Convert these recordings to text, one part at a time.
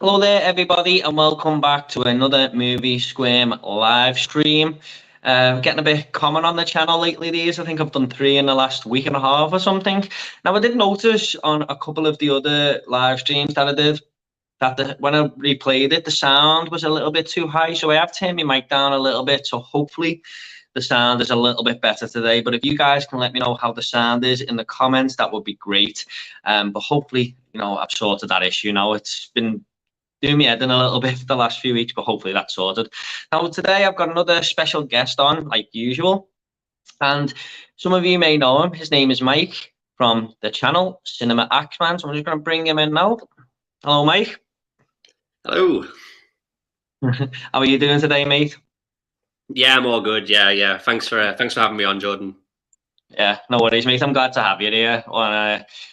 Hello there, everybody, and welcome back to another Movie Scream live stream. Getting a bit common on the channel lately. I think I've done 3 in the last week and a half or something. Now, I did notice on a couple of the other live streams that I did that when I replayed it, the sound was a little bit too high. So I have turned my mic down a little bit. So hopefully the sound is a little bit better today. But if you guys can let me know how the sound is in the comments, that would be great. But hopefully, I've sorted that issue now. It's been doing me head in a little bit for the last few weeks, but hopefully that's sorted. Now, today I've got another special guest on, like usual, and some of you may know him. His name is Mike from the channel Cinema Axeman. So I'm just going to bring him in now. Hello, Mike. Hello. How are you doing today, mate? Yeah, I'm all good. Yeah. Thanks for having me on, Jordan. Yeah, no worries, mate. I'm glad to have you here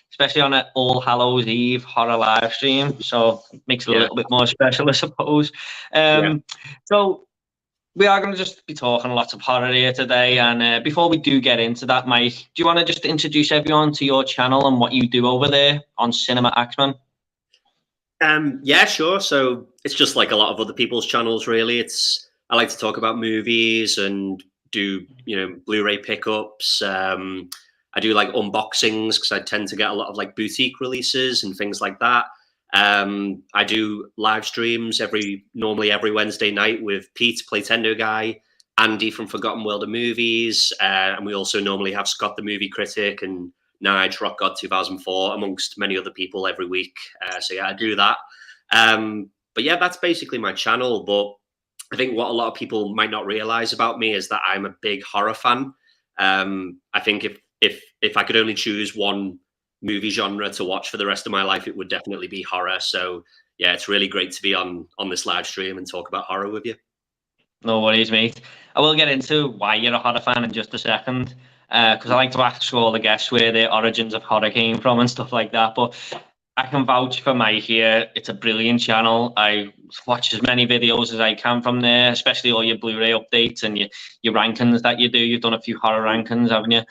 especially on an All Hallows Eve horror live stream. So it makes it a little bit more special, I suppose. So we are going to just be talking lots of horror here today. And before we do get into that, Mike, do you want to just introduce everyone to your channel and what you do over there on Cinema Axeman? Yeah, sure. So it's just like a lot of other people's channels, really. I like to talk about movies and do Blu-ray pickups. I do like unboxings because I tend to get a lot of like boutique releases and things like that. I do live streams normally every Wednesday night with Pete, Playtendo Guy, Andy from Forgotten World of Movies, and we also normally have Scott the Movie Critic and Nige, Rock God 2004, amongst many other people every week. So yeah, I do that. But yeah, that's basically my channel. But I think what a lot of people might not realize about me is that I'm a big horror fan. I think if I could only choose one movie genre to watch for the rest of my life, it would definitely be horror. So yeah, it's really great to be on this live stream and talk about horror with you. No worries, mate. I will get into why you're a horror fan in just a second, because I like to ask all the guests where the origins of horror came from and stuff like that. But I can vouch for Mike here. It's a brilliant channel. I watch as many videos as I can from there, especially all your Blu-ray updates and your rankings that you do. You've done a few horror rankings, haven't you?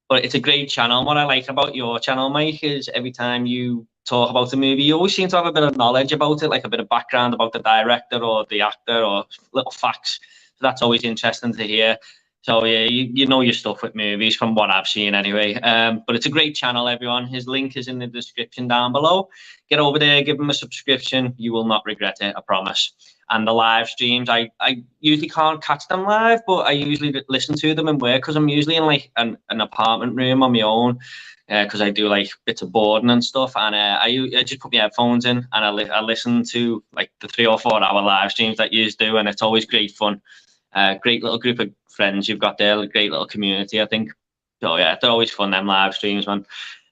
But it's a great channel. And what I like about your channel, Mike, is every time you talk about a movie, you always seem to have a bit of knowledge about it, like a bit of background about the director or the actor or little facts. So that's always interesting to hear. So yeah, you know your stuff with movies from what I've seen anyway. But it's a great channel, everyone. His link is in the description down below. Get over there, give him a subscription. You will not regret it, I promise. And the live streams, I usually can't catch them live, but I usually listen to them in work because I'm usually in like an apartment room on my own, because I do like bits of boarding and stuff. And I just put my headphones in and I listen to like the 3 or 4 hour live streams that you do, and it's always great fun. Great little group of friends you've got there, a great little community, I think. So yeah, they're always fun, them live streams, man.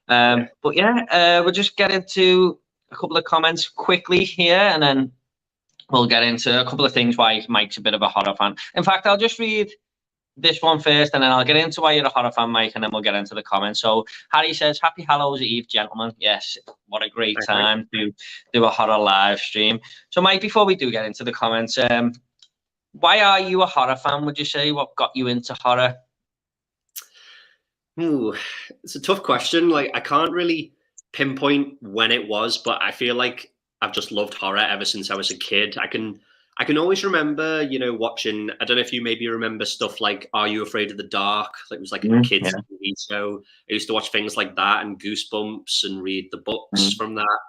But yeah, we'll just get into a couple of comments quickly here, and then we'll get into a couple of things why Mike's a bit of a horror fan. In fact, I'll just read this one first, and then I'll get into why you're a horror fan, Mike, and then we'll get into the comments. So Harry says, "Happy Hallows Eve, gentlemen." Yes, what a great time to do a horror live stream. So Mike, before we do get into the comments, why are you a horror fan, would you say? What got you into horror? Ooh, it's a tough question. Like, I can't really pinpoint when it was, but I feel like I've just loved horror ever since I was a kid. I can always remember, watching, I don't know if you maybe remember stuff like Are You Afraid of the Dark? It was like a kid's TV show. I used to watch things like that and Goosebumps and read the books from that.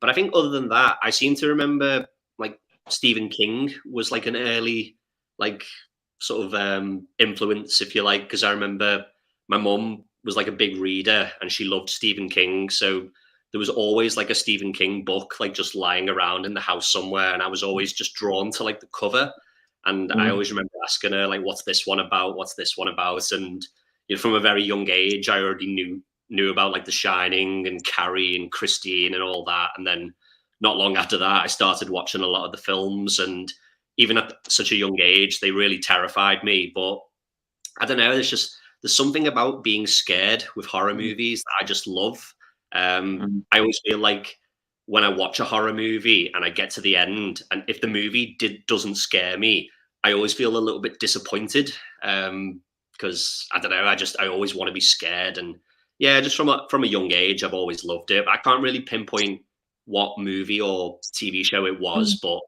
But I think other than that, I seem to remember like Stephen King was like an early like sort of influence, if you like, because I remember my mum was like a big reader and she loved Stephen King. So there was always like a Stephen King book like just lying around in the house somewhere, and I was always just drawn to like the cover. And I always remember asking her like, "What's this one about? What's this one about?" And from a very young age, I already knew about like The Shining and Carrie and Christine and all that. And then not long after that, I started watching a lot of the films, and even at such a young age, they really terrified me. But I don't know, there's something about being scared with horror movies that I just love. I always feel like when I watch a horror movie and I get to the end, and if the movie doesn't scare me, I always feel a little bit disappointed. Because I don't know, I always want to be scared. And yeah, just from a young age, I've always loved it. I can't really pinpoint what movie or TV show it was, but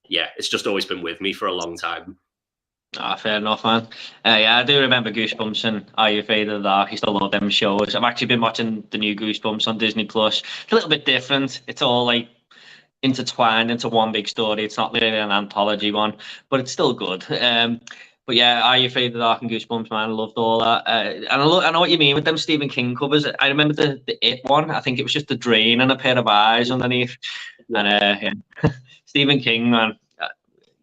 yeah, it's just always been with me for a long time. Ah, fair enough, man. Yeah, I do remember Goosebumps and Are You Afraid of the Dark? I used to love them shows. I've actually been watching the new Goosebumps on Disney Plus. It's a little bit different. It's all like intertwined into one big story. It's not really an anthology one, but it's still good. But yeah, Are You Afraid of the Dark and Goosebumps, man, I loved all that. And I know what you mean with them Stephen King covers. I remember the It one. I think it was just a drain and a pair of eyes underneath. Yeah. And yeah. Stephen King, man.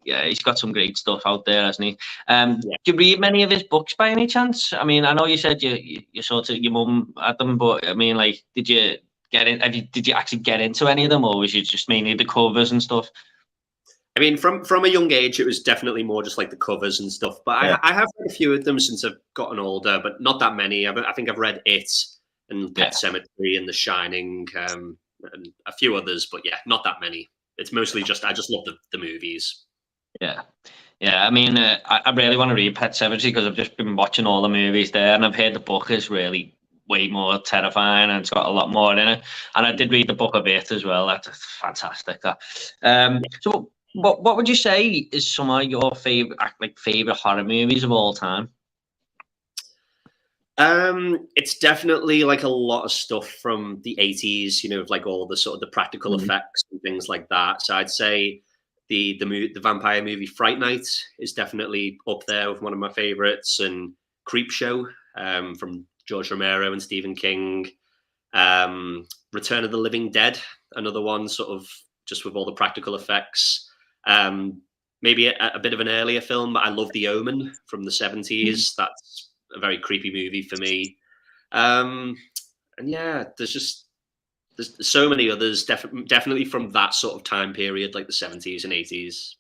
Yeah, he's got some great stuff out there, hasn't he? Yeah. Do you read many of his books by any chance? I mean, I know you said you sort of your mum had them, but I mean, like, did you get in? Did you actually get into any of them, or was you just mainly the covers and stuff? I mean, from a young age, it was definitely more just like the covers and stuff. But Yeah. I have read a few of them since I've gotten older, but not that many. I think I've read It and Pet Sematary and The Shining, and a few others, but yeah, not that many. It's mostly just I just love the movies. Yeah. Yeah, I mean, I really want to read Pet Sematary because I've just been watching all the movies there, and I've heard the book is really way more terrifying and it's got a lot more in it. And I did read the book of It as well. That's fantastic. So, what would you say is some of your favorite horror movies of all time? It's definitely like a lot of stuff from the 80s, like all the sort of the practical effects and things like that. So I'd say the vampire movie Fright Night is definitely up there with one of my favorites, and Creepshow from George Romero and Stephen King. Return of the Living Dead, another one sort of just with all the practical effects. Maybe a bit of an earlier film, but I love The Omen from the 70s. That's a very creepy movie for me. And yeah, there's so many others, definitely from that sort of time period, like the 70s and 80s.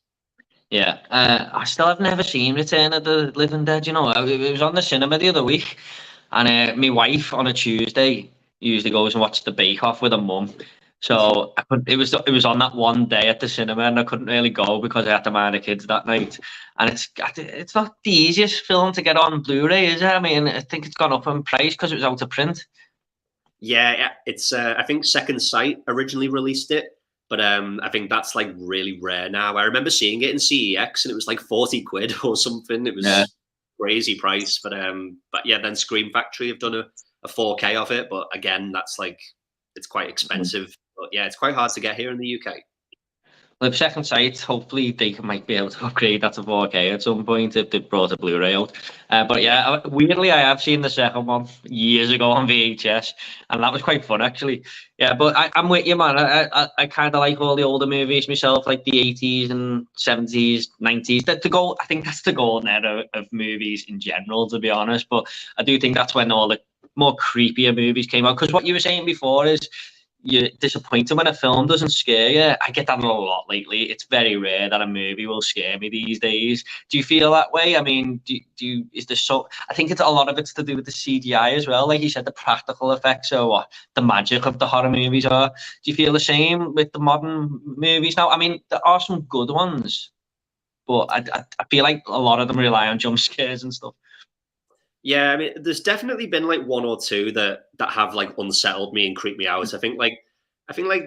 Yeah, I still have never seen Return of the Living Dead. You know, it was on the cinema the other week, and my wife on a Tuesday usually goes and watches the Bake Off with her mum. So it was on that one day at the cinema, and I couldn't really go because I had to mind the kids that night. And it's not the easiest film to get on Blu-ray, is it? I mean, I think it's gone up in price because it was out of print. Yeah, it's I think Second Sight originally released it, but I think that's like really rare now. I remember seeing it in CEX and it was like 40 quid or something. It was crazy price, but yeah, then Scream Factory have done a 4K of it, but again, that's like it's quite expensive. But yeah, it's quite hard to get here in the UK. Well, if Second Sight, hopefully they might be able to upgrade that to 4K at some point if they brought a Blu-ray out. But yeah, weirdly, I have seen the second one years ago on VHS, and that was quite fun actually. Yeah, but I'm with you, man. I kind of like all the older movies myself, like the 80s and 70s, 90s. I think that's the golden era of movies in general, to be honest. But I do think that's when all the more creepier movies came out. Because what you were saying before is, you're disappointed when a film doesn't scare you. I get that a lot lately. It's very rare that a movie will scare me these days. Do you feel that way? I mean, is there I think a lot of it's to do with the CGI as well. Like you said, the practical effects are what the magic of the horror movies are. Do you feel the same with the modern movies now? I mean, there are some good ones, but I feel like a lot of them rely on jump scares and stuff. Yeah, I mean, there's definitely been like one or two that have like unsettled me and creeped me out. I think like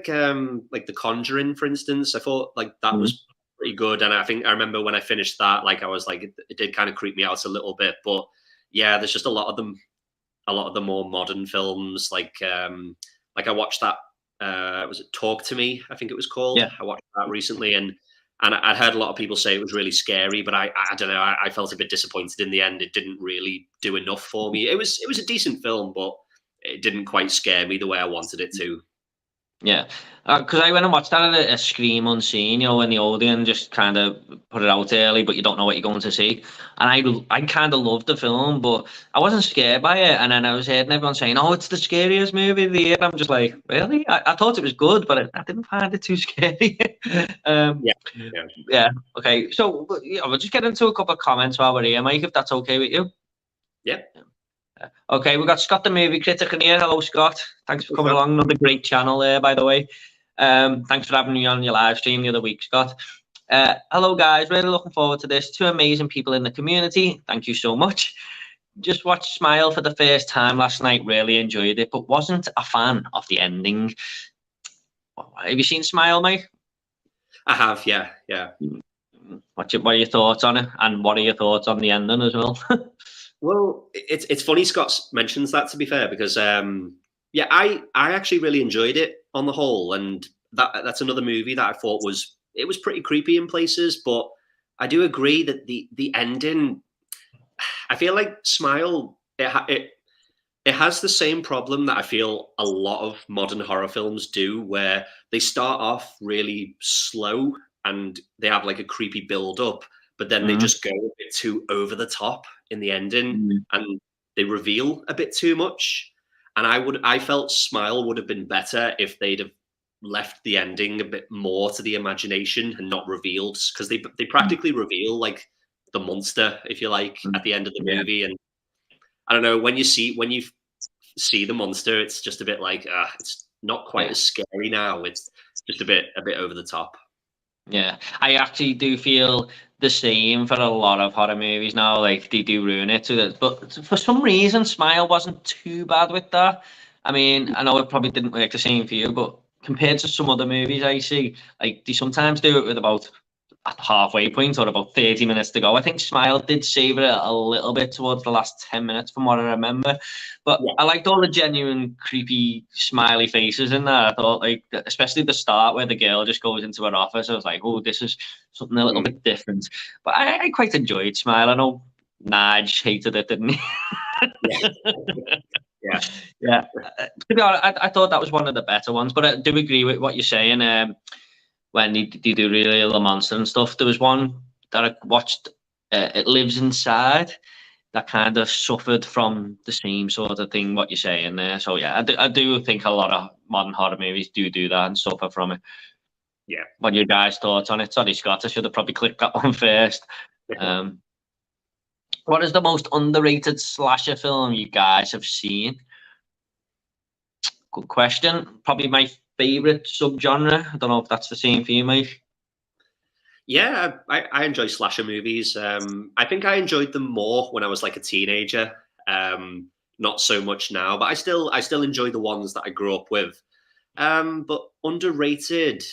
The Conjuring, for instance. I thought like that was pretty good, and I think I remember when I finished that, like I was like it did kind of creep me out a little bit. But yeah, there's just a lot of the more modern films. Like I watched that. Was it Talk to Me? I think it was called. Yeah. I watched that recently, and I'd heard a lot of people say it was really scary, but I don't know. I felt a bit disappointed in the end. It didn't really do enough for me. It was a decent film, but it didn't quite scare me the way I wanted it to. Yeah, because I went and watched that at a Scream Unseen, you know, when the Odeon just kind of put it out early, but you don't know what you're going to see. And I kind of loved the film, but I wasn't scared by it. And then I was hearing everyone saying, "Oh, it's the scariest movie of the year." I'm just like, really? I thought it was good, but I didn't find it too scary. Yeah. Okay, so yeah, we'll just get into a couple of comments while we're here, Mike, if that's okay with you. Yeah. Okay, we've got Scott the Movie Critic in here. Hello, Scott. Thanks for coming along. Another great channel there, by the way. Thanks for having me on your live stream the other week, Scott. Hello, guys. Really looking forward to this. Two amazing people in the community. Thank you so much. Just watched Smile for the first time last night. Really enjoyed it, but wasn't a fan of the ending. Have you seen Smile, mate? I have, yeah. What are your thoughts on it, and what are your thoughts on the ending as well? Well, it's funny Scott mentions that, to be fair, because yeah, I actually really enjoyed it on the whole, and that's another movie that I thought was pretty creepy in places, but I do agree that the ending, I feel like Smile, it has the same problem that I feel a lot of modern horror films do, where they start off really slow and they have like a creepy build up, but then they just go a bit too over the top in the ending and they reveal a bit too much. And I felt Smile would have been better if they'd have left the ending a bit more to the imagination and not revealed, because they practically reveal like the monster, if you like, at the end of the movie. And I don't know, when you see the monster, it's just a bit like it's not quite as scary now. It's just a bit over the top. Yeah, I actually do feel the same for a lot of horror movies now. Like they do ruin it to that, but for some reason, Smile wasn't too bad with that. I mean, I know it probably didn't work the same for you, but compared to some other movies I see, like they sometimes do it with about at the halfway point or about 30 minutes to go. I think Smile did save it a little bit towards the last 10 minutes from what I remember. But I liked all the genuine, creepy, smiley faces in there. I thought, like, especially the start where the girl just goes into her office. I was like, oh, this is something a little bit different. But I quite enjoyed Smile. I know Nige hated it, didn't he? Yeah. To be honest, I thought that was one of the better ones. But I do agree with what you're saying. When they do really the monster and stuff. There was one that I watched, It Lives Inside, that kind of suffered from the same sort of thing, what you're saying there. So yeah, I do think a lot of modern horror movies do that and suffer from it. Yeah. What are your guys' thoughts on it? Sorry, Scott, I should have probably clicked that one first. What is the most underrated slasher film you guys have seen? Good question. Probably my favorite subgenre. I don't know if that's the same for you, Mike. Yeah, I enjoy slasher movies. I think I enjoyed them more when I was like a teenager. Not so much now, but I still enjoy the ones that I grew up with. But underrated.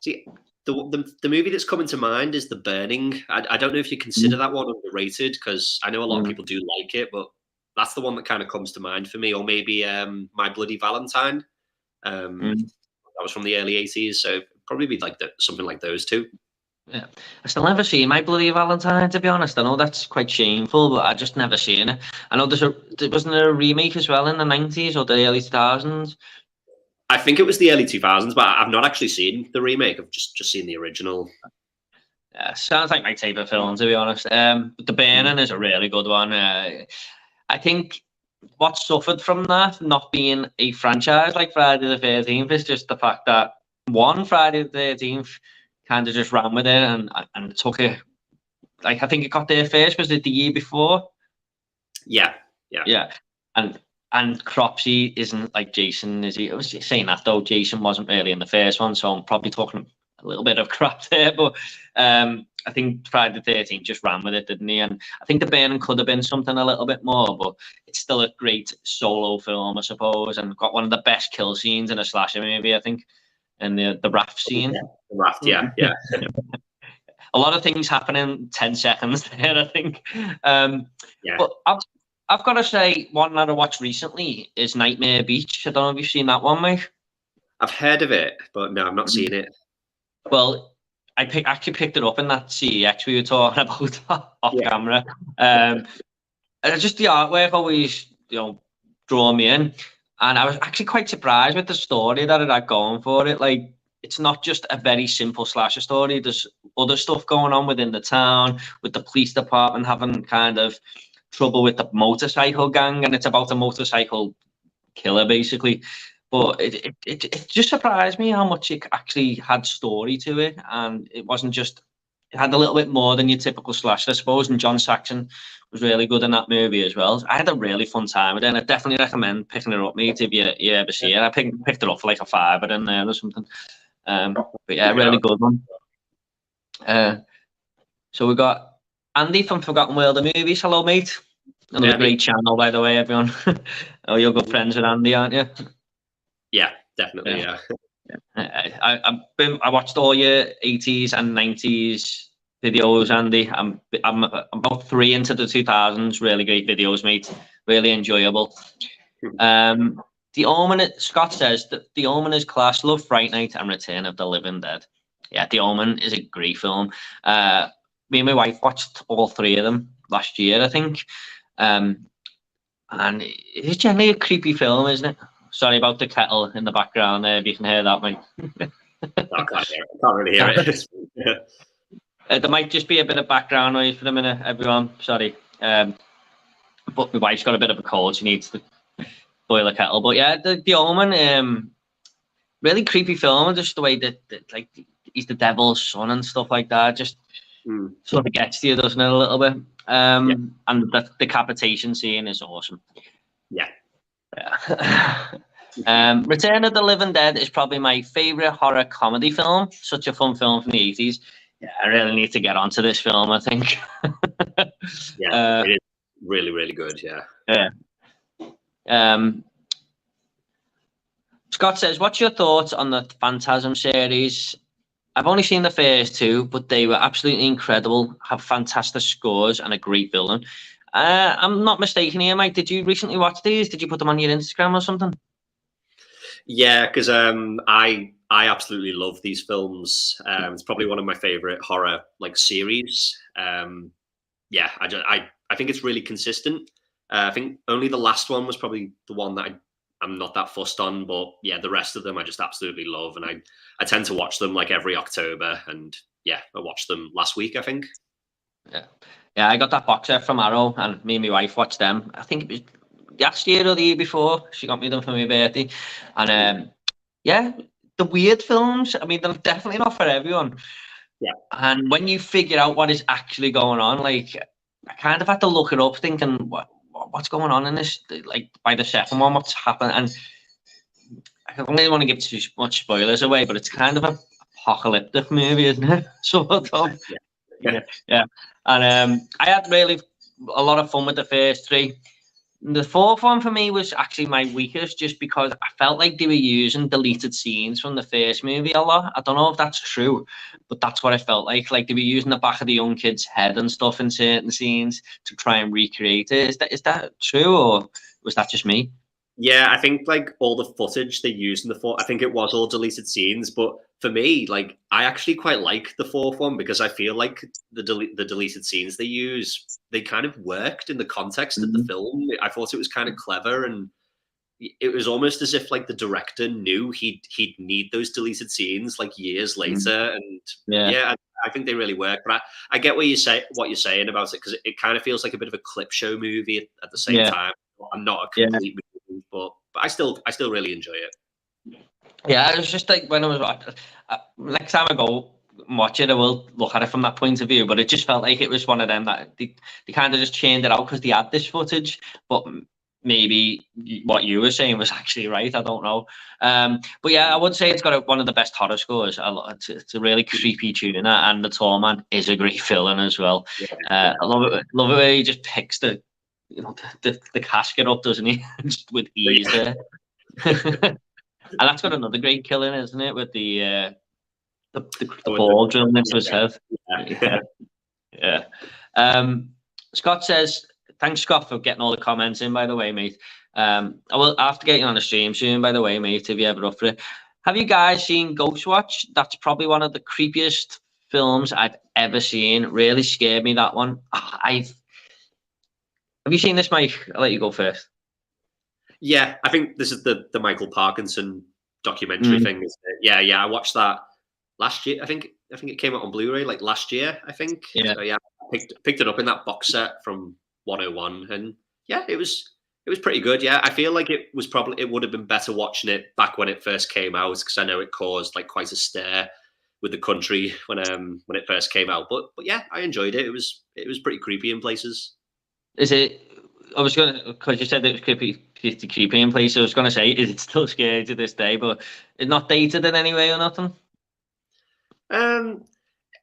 See, the movie that's coming to mind is The Burning. I don't know if you consider that one underrated, because I know a lot of people do like it, but that's the one that kind of comes to mind for me. Or maybe My Bloody Valentine. That was from the early 80s, so probably be like something like those two. Yeah, I still never seen My Bloody Valentine, to be honest. I know that's quite shameful, but I just never seen it. I know there wasn't a remake as well in the 90s or the early 2000s. I think it was the early 2000s, but I've not actually seen the remake. I've just seen the original. Yeah, sounds like my type of film, to be honest. The Burning is a really good one. I think what suffered from that not being a franchise like Friday the 13th is just the fact that one Friday the 13th kind of just ran with it and took it. Like, I think it got there first. Was it the year before? Yeah. And Cropsey isn't like Jason, is he? I was saying that though. Jason wasn't really in the first one, so I'm probably talking a little bit of crap there. But I think Friday the 13th just ran with it, didn't he? And I think The Burning could have been something a little bit more, but it's still a great solo film, I suppose, and got one of the best kill scenes in a slasher movie, I think, and the raft scene. The raft, yeah. A lot of things happen in 10 seconds there, I think. But I've got to say, one that I watched recently is Nightmare Beach. I don't know if you've seen that one, Mike. I've heard of it, but no, I've not seen it. Well, I actually picked it up in that CEX we were talking about off camera. Just the artwork always, draw me in. And I was actually quite surprised with the story that it had going for it. Like, it's not just a very simple slasher story. There's other stuff going on within the town, with the police department having kind of trouble with the motorcycle gang, and it's about a motorcycle killer, basically. But it just surprised me how much it actually had story to it, and it wasn't just, it had a little bit more than your typical slasher, I suppose. And John Saxon was really good in that movie as well. I had a really fun time with it, and I definitely recommend picking it up, mate, if you ever see it. I picked it up for like a $5 in there or something. But yeah, really good one. So we got Andy from Forgotten World of Movies. Hello, mate. Another great channel, by the way, everyone. Oh, you're good friends with Andy, aren't you? Yeah, definitely. Yeah. I watched all your 80s and 90s videos, Andy. I'm about 3 into the 2000s. Really great videos, mate. Really enjoyable. The Omen. Scott says that The Omen is class. Love Fright Night and Return of the Living Dead. Yeah, The Omen is a great film. Me and my wife watched all 3 of them last year, I think. And it's generally a creepy film, isn't it? Sorry about the kettle in the background there, if you can hear that, mate. I can't hear it. I can't really hear it. There might just be a bit of background noise for a minute, everyone. Sorry. But my wife's got a bit of a cold. She needs to boil a kettle. But yeah, the Omen, really creepy film. Just the way that like he's the devil's son and stuff like that. Just sort of gets to you, doesn't it, a little bit? And the decapitation scene is awesome. Yeah. Return of the Living Dead is probably my favorite horror comedy film. Such a fun film from the 80s. Yeah, I really need to get onto this film, I think. Yeah, it is really, really good. Yeah. Scott says, what's your thoughts on the Phantasm series? I've only seen the first 2, but they were absolutely incredible, have fantastic scores and a great villain. I'm not mistaken here, Mike. Did you recently watch these? Did you put them on your Instagram or something? Yeah, because I absolutely love these films. It's probably one of my favorite horror series. Yeah, I think it's really consistent. I think only the last one was probably the one that I'm not that fussed on, but yeah, the rest of them I just absolutely love, and I tend to watch them every October, and yeah, I watched them last week, I think. Yeah, I got that box set from Arrow, and me and my wife watched them. I think it was last year or the year before. She got me them for my birthday, and yeah, the weird films. I mean, they're definitely not for everyone. Yeah, and when you figure out what is actually going on, I kind of had to look it up, thinking what's going on in this. By the second one, what's happened, and I don't really want to give too much spoilers away, but it's kind of an apocalyptic movie, isn't it? Sort of. Yeah. And I had really a lot of fun with the first 3. The 4th one for me was actually my weakest, just because I felt like they were using deleted scenes from the first movie a lot. I don't know if that's true, but that's what I felt like. Like they were using the back of the young kid's head and stuff in certain scenes to try and recreate it. Is that true, or was that just me? Yeah, I think all the footage they used in the 4th, I think it was all deleted scenes. But for me, I actually quite like the 4th one, because I feel like the deleted scenes they use, they kind of worked in the context of the film. I thought it was kind of clever, and it was almost as if the director knew he'd need those deleted scenes years later. And yeah, I think they really work. But I get what you're saying about it, because it kind of feels like a bit of a clip show movie at the same time. I'm not a complete movie, but I still really enjoy it. Yeah, it was just when I was next time I go watch it, I will look at it from that point of view. But it just felt like it was one of them that they kind of just churned it out because they had this footage. But maybe what you were saying was actually right. I don't know. But yeah, I would say it's got one of the best horror scores. It's a really creepy tune, and the Tall Man is a great villain as well. I love it. Love it where he just picks the casket up, doesn't he? Just with ease there. And that's got another great killing, isn't it? With the ball drilling into his head. Yeah. Scott says, thanks, Scott, for getting all the comments in, by the way, mate. I will have to get you on the stream soon, by the way, mate, if you're ever up for it. Have you guys seen Ghostwatch? That's probably one of the creepiest films I've ever seen. Really scared me, that one. Have you seen this, Mike? I'll let you go first. Yeah, I think this is the Michael Parkinson documentary thing, isn't it? Yeah, I watched that last year. I think it came out on Blu-ray last year, I think. Yeah. So yeah, I picked it up in that box set from 101, and yeah, it was pretty good. Yeah, I feel like it would have been better watching it back when it first came out, because I know it caused quite a stir with the country when it first came out. But yeah, I enjoyed it. It was pretty creepy in places. Is it? I was going to, because you said it was creepy in places. I was going to say, is it still scary to this day? But it's not dated in any way or nothing. I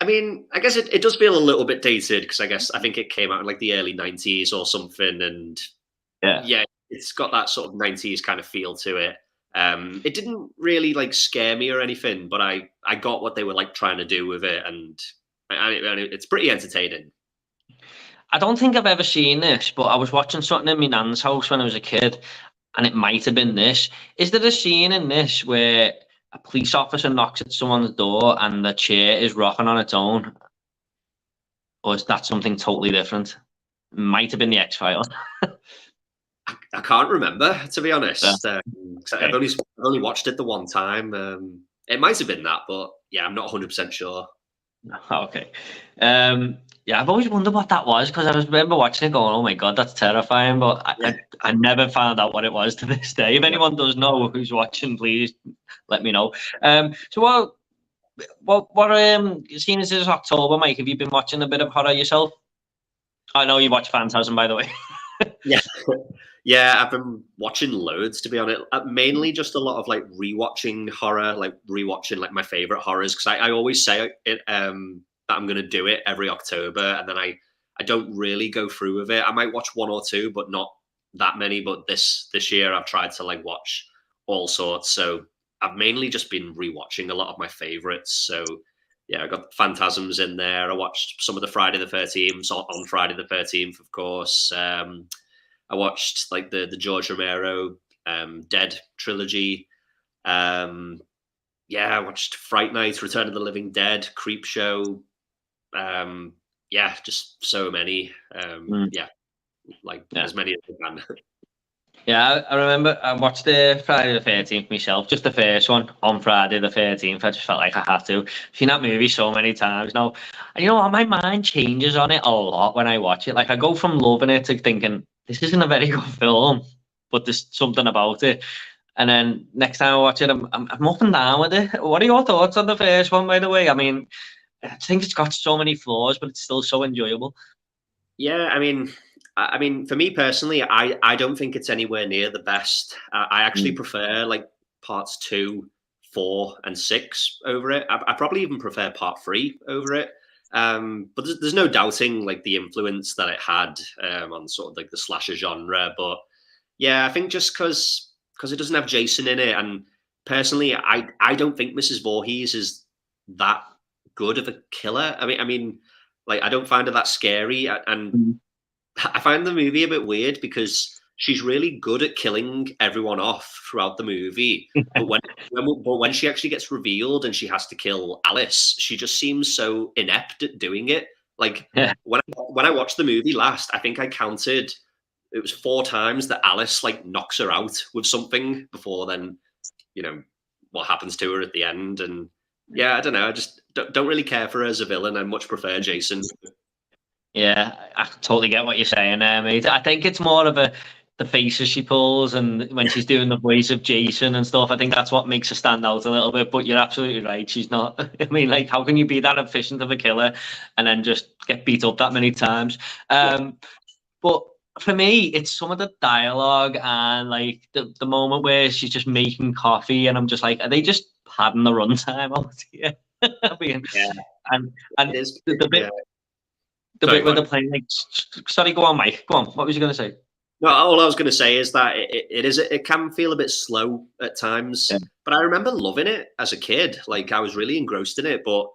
mean, I guess it does feel a little bit dated, because I think it came out in the early 90s or something, and yeah, it's got that sort of 90s kind of feel to it. It didn't really like scare me or anything, but I got what they were like trying to do with it, and it's pretty entertaining. I don't think I've ever seen this, but I was watching something in my nan's house when I was a kid, and it might have been this. Is there a scene in this where a police officer knocks at someone's door and the chair is rocking on its own? Or is that something totally different? Might have been the X-Files. I can't remember, to be honest. Yeah. 'Cause I've only watched it the one time. It might have been that, but yeah, I'm not 100% sure. Okay. Yeah, I've always wondered what that was because I remember watching it going, oh my God, that's terrifying. But I never found out what it was to this day. If anyone does know who's watching, please let me know. So what seeing as it's October, Mike, have you been watching a bit of horror yourself? I know you watch Phantasm, by the way. Yeah. Yeah, I've been watching loads, to be honest. Mainly just a lot of like rewatching horror, like rewatching like my favorite horrors, because I always say it that I'm gonna do it every October, and then I don't really go through with it. I might watch one or two, but not that many. But this year I've tried to like watch all sorts. So I've mainly just been rewatching a lot of my favorites. So yeah, I got Phantasms in there. I watched some of the Friday the 13th on Friday the 13th, of course. I watched like the George Romero Dead trilogy. Yeah, I watched Fright Night, Return of the Living Dead, Creep Show. Yeah, just so many. Yeah, as many as I can. Yeah, I remember I watched the Friday the 13th myself, just the first one on Friday the 13th. I just felt like I had to. I've seen that movie so many times now. And you know what? My mind changes on it a lot when I watch it. Like, I go from loving it to thinking, this isn't a very good film, but there's something about it. And then next time I watch it, I'm up and down with it. What are your thoughts on the first one, by the way? I mean, I think it's got so many flaws, but it's still so enjoyable. Yeah, I mean, for me personally, I don't think it's anywhere near the best. I actually prefer like parts 2, 4, and 6 over it. I probably even prefer part 3 over it. But there's no doubting like the influence that it had on sort of like the slasher genre. But yeah, I think just because it doesn't have Jason in it, and personally, I don't think Mrs. Voorhees is that good of a killer. I mean, like I don't find her that scary, and I find the movie a bit weird because she's really good at killing everyone off throughout the movie. But when she actually gets revealed and she has to kill Alice, she just seems so inept at doing it. Like when I watched the movie last, I think I counted it was 4 times that Alice like knocks her out with something before then, what happens to her at the end. And yeah, I don't know. I just don't really care for her as a villain. I much prefer Jason. Yeah, I totally get what you're saying there, mate. I think it's more of the faces she pulls and when she's doing the voice of Jason and stuff. I think that's what makes her stand out a little bit. But you're absolutely right. She's not. I mean, like, how can you be that efficient of a killer and then just get beat up that many times? But for me, it's some of the dialogue and like the moment where she's just making coffee, and I'm just like, are they just padding the runtime out here? I mean, Yeah. and It is, the bit. yeah. The bit where they're playing, like, sorry, go on, Mike. Go on. What was you going to say? No, all I was going to say is that it can feel a bit slow at times, but I remember loving it as a kid. Like I was really engrossed in it, but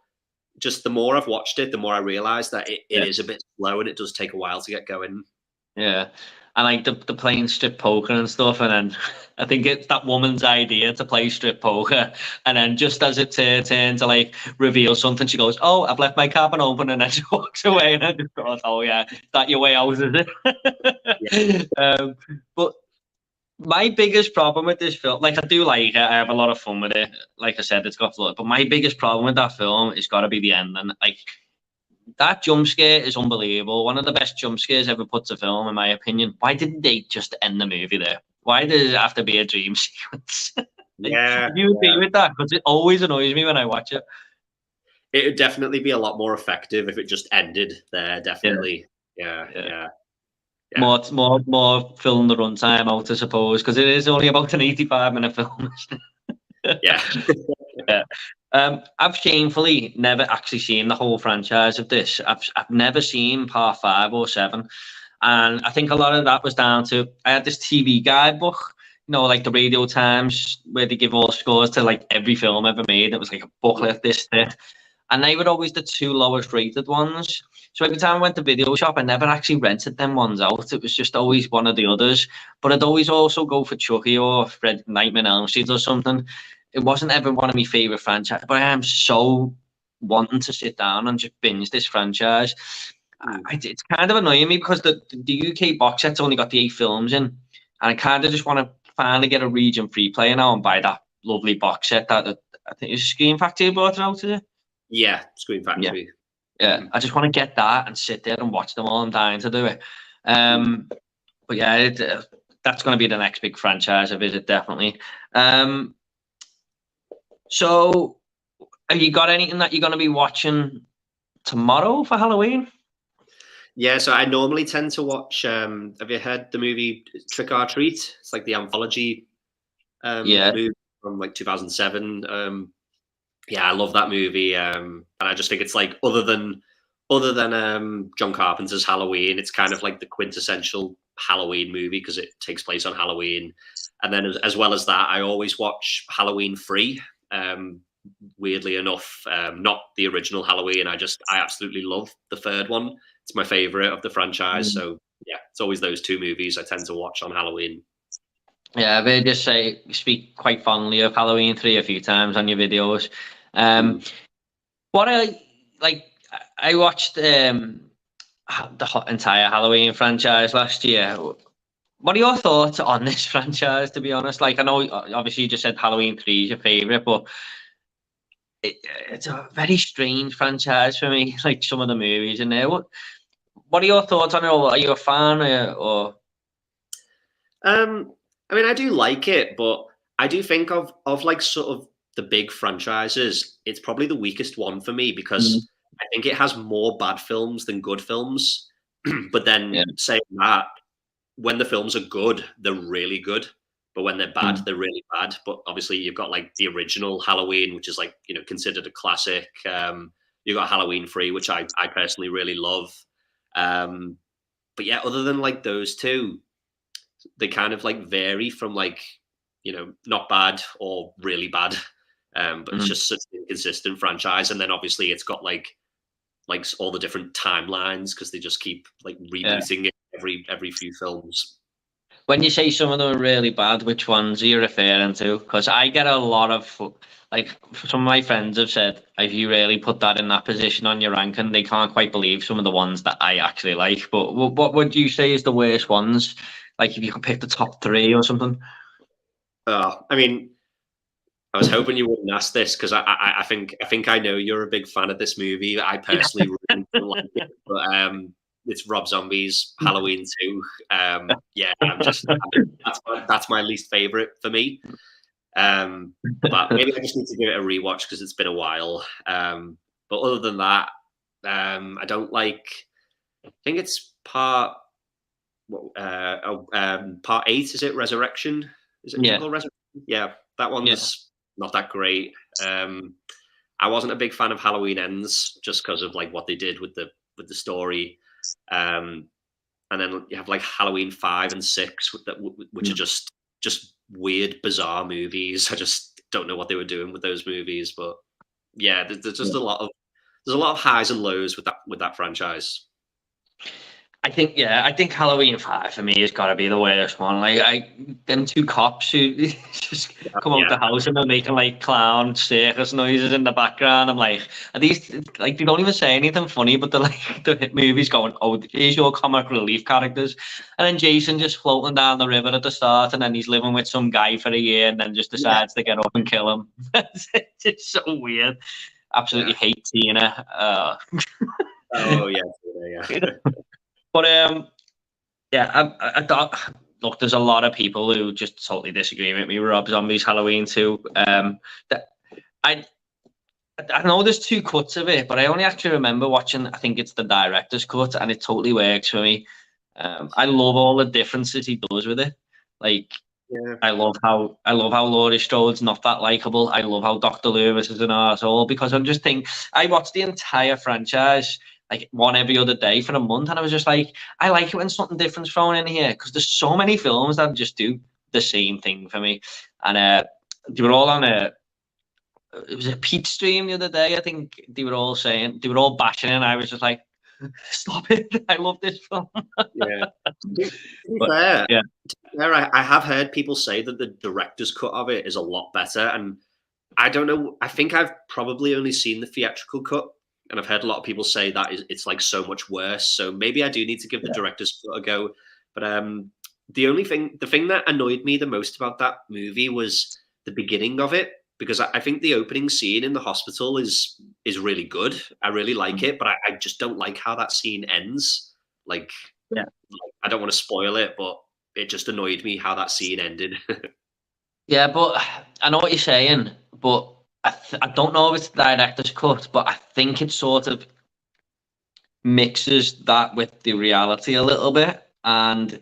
just the more I've watched it, the more I realised that it is a bit slow and it does take a while to get going. Yeah. And like the playing strip poker and stuff, and then I think it's that woman's idea to play strip poker, and then just as it's her turn to like reveal something, she goes, "Oh, I've left my cabin open," and then she walks away, and I just thought, "Oh yeah, is that your way out, is it?" But my biggest problem with this film, like I do like it, I have a lot of fun with it. Like I said, it's got flood, but my biggest problem with that film has got to be the ending. Like, that jump scare is unbelievable. One of the best jump scares ever put to film, in my opinion. Why didn't they just end the movie there? Why does it have to be a dream sequence? Yeah. Do you agree with that? Because it always annoys me when I watch it. It would definitely be a lot more effective if it just ended there. Definitely. Yeah. More filling the runtime out, I suppose, because it is only about an 85-minute film. Yeah. Yeah. I've shamefully never actually seen the whole franchise of this. I've never seen part 5 or 7, and I think a lot of that was down to I had this TV guidebook, like the Radio Times where they give all scores to like every film ever made. It was like a booklet, this, and they were always the two lowest rated ones. So every time I went to video shop, I never actually rented them ones out. It was just always one of the others. But I'd always also go for Chucky or Fred Nightmare on Elm Street or something. It wasn't ever one of my favorite franchises, but I am so wanting to sit down and just binge this franchise. It's kind of annoying me because the UK box set's only got the 8 films in, and I kind of just want to finally get a region free player now and buy that lovely box set that I think is Scream Factory brought it out, is it? Yeah, Scream Factory. Yeah. I just want to get that and sit there and watch them all. I'm dying to do it. But yeah, that's going to be the next big franchise I visit, definitely. So have you got anything that you're going to be watching tomorrow for Halloween? Yeah, so I normally tend to watch. Have you heard the movie Trick or Treat? It's like the anthology movie from like 2007. Yeah, I love that movie, and I just think it's like other than John Carpenter's Halloween, it's kind of like the quintessential Halloween movie because it takes place on Halloween. And then as well as that, I always watch Halloween 3. Weirdly enough, not the original Halloween. I absolutely love the third one. It's my favorite of the franchise. So yeah, it's always those 2 movies I tend to watch on Halloween. Yeah, I've heard you speak quite fondly of Halloween 3 a few times on your videos. What I watched the entire Halloween franchise last year. What are your thoughts on this franchise, to be honest? Like, I know obviously you just said Halloween 3 is your favorite, but it's a very strange franchise for me, like some of the movies in there. What are your thoughts on it? Are you a fan or? I mean, I do like it, but I do think of like sort of the big franchises, it's probably the weakest one for me because I think it has more bad films than good films. But then saying that, when the films are good, they're really good. But when they're bad, they're really bad. But obviously, you've got like the original Halloween, which is like, considered a classic. You've got Halloween 3, which I personally really love. But yeah, other than like those 2, they kind of like vary from like, not bad or really bad. But it's just such an inconsistent franchise. And then obviously it's got like all the different timelines because they just keep like rebooting it every few films. When you say some of them are really bad, which ones are you referring to? Because I get a lot of, like, some of my friends have said, if you really put that in that position on your ranking, they can't quite believe some of the ones that I actually like. But what would you say is the worst ones? Like, if you could pick the top 3 or something? I mean, I was hoping you wouldn't ask this because I think I know you're a big fan of this movie. I personally really don't like it, but it's Rob Zombie's Halloween 2. Yeah, that's my least favorite for me. But maybe I just need to give it a rewatch because it's been a while. But other than that, I don't like. I think it's part 8. Is it Resurrection? Is it called Resurrection? Yeah, that one's not that great. I wasn't a big fan of Halloween Ends just because of like what they did with the story. And then you have like Halloween 5 and 6, which are just weird, bizarre movies. I just don't know what they were doing with those movies, but yeah, there's just a lot of highs and lows with that franchise. I think Halloween 5 for me has got to be the worst one. Like, them 2 cops who just come out the house and they're making like clown circus noises in the background. I'm like, are these, like, they don't even say anything funny, but they're like, the movie's going, oh, here's your comic relief characters. And then Jason just floating down the river at the start, and then he's living with some guy for a year and then just decides to get up and kill him. It's just so weird. Absolutely hate Tina. Oh yeah. But I thought, look, there's a lot of people who just totally disagree with me with Rob Zombie's Halloween 2. I know there's 2 cuts of it, but I only actually remember watching, I think it's the director's cut, and it totally works for me. I love all the differences he does with it. Like, I love how Laurie Strode's not that likable. I love how Dr. Loomis is an arsehole, because I watched the entire franchise like one every other day for a month, and I was just like, I like it when something different's thrown in here, because there's so many films that just do the same thing for me. And they were all on it was a Pete stream the other day. I think they were all bashing it, and I was just like, stop it. I love this film. Yeah. To be But, fair, yeah. I have heard people say that the director's cut of it is a lot better, and I don't know. I think I've probably only seen the theatrical cut, and I've heard a lot of people say that it's like so much worse. So maybe I do need to give the director's cut a go. But the thing that annoyed me the most about that movie was the beginning of it, because I think the opening scene in the hospital is really good. I really like it, but I just don't like how that scene ends. Like, I don't want to spoil it, but it just annoyed me how that scene ended. Yeah, but I know what you're saying, but I don't know if it's the director's cut, but I think it sort of mixes that with the reality a little bit, and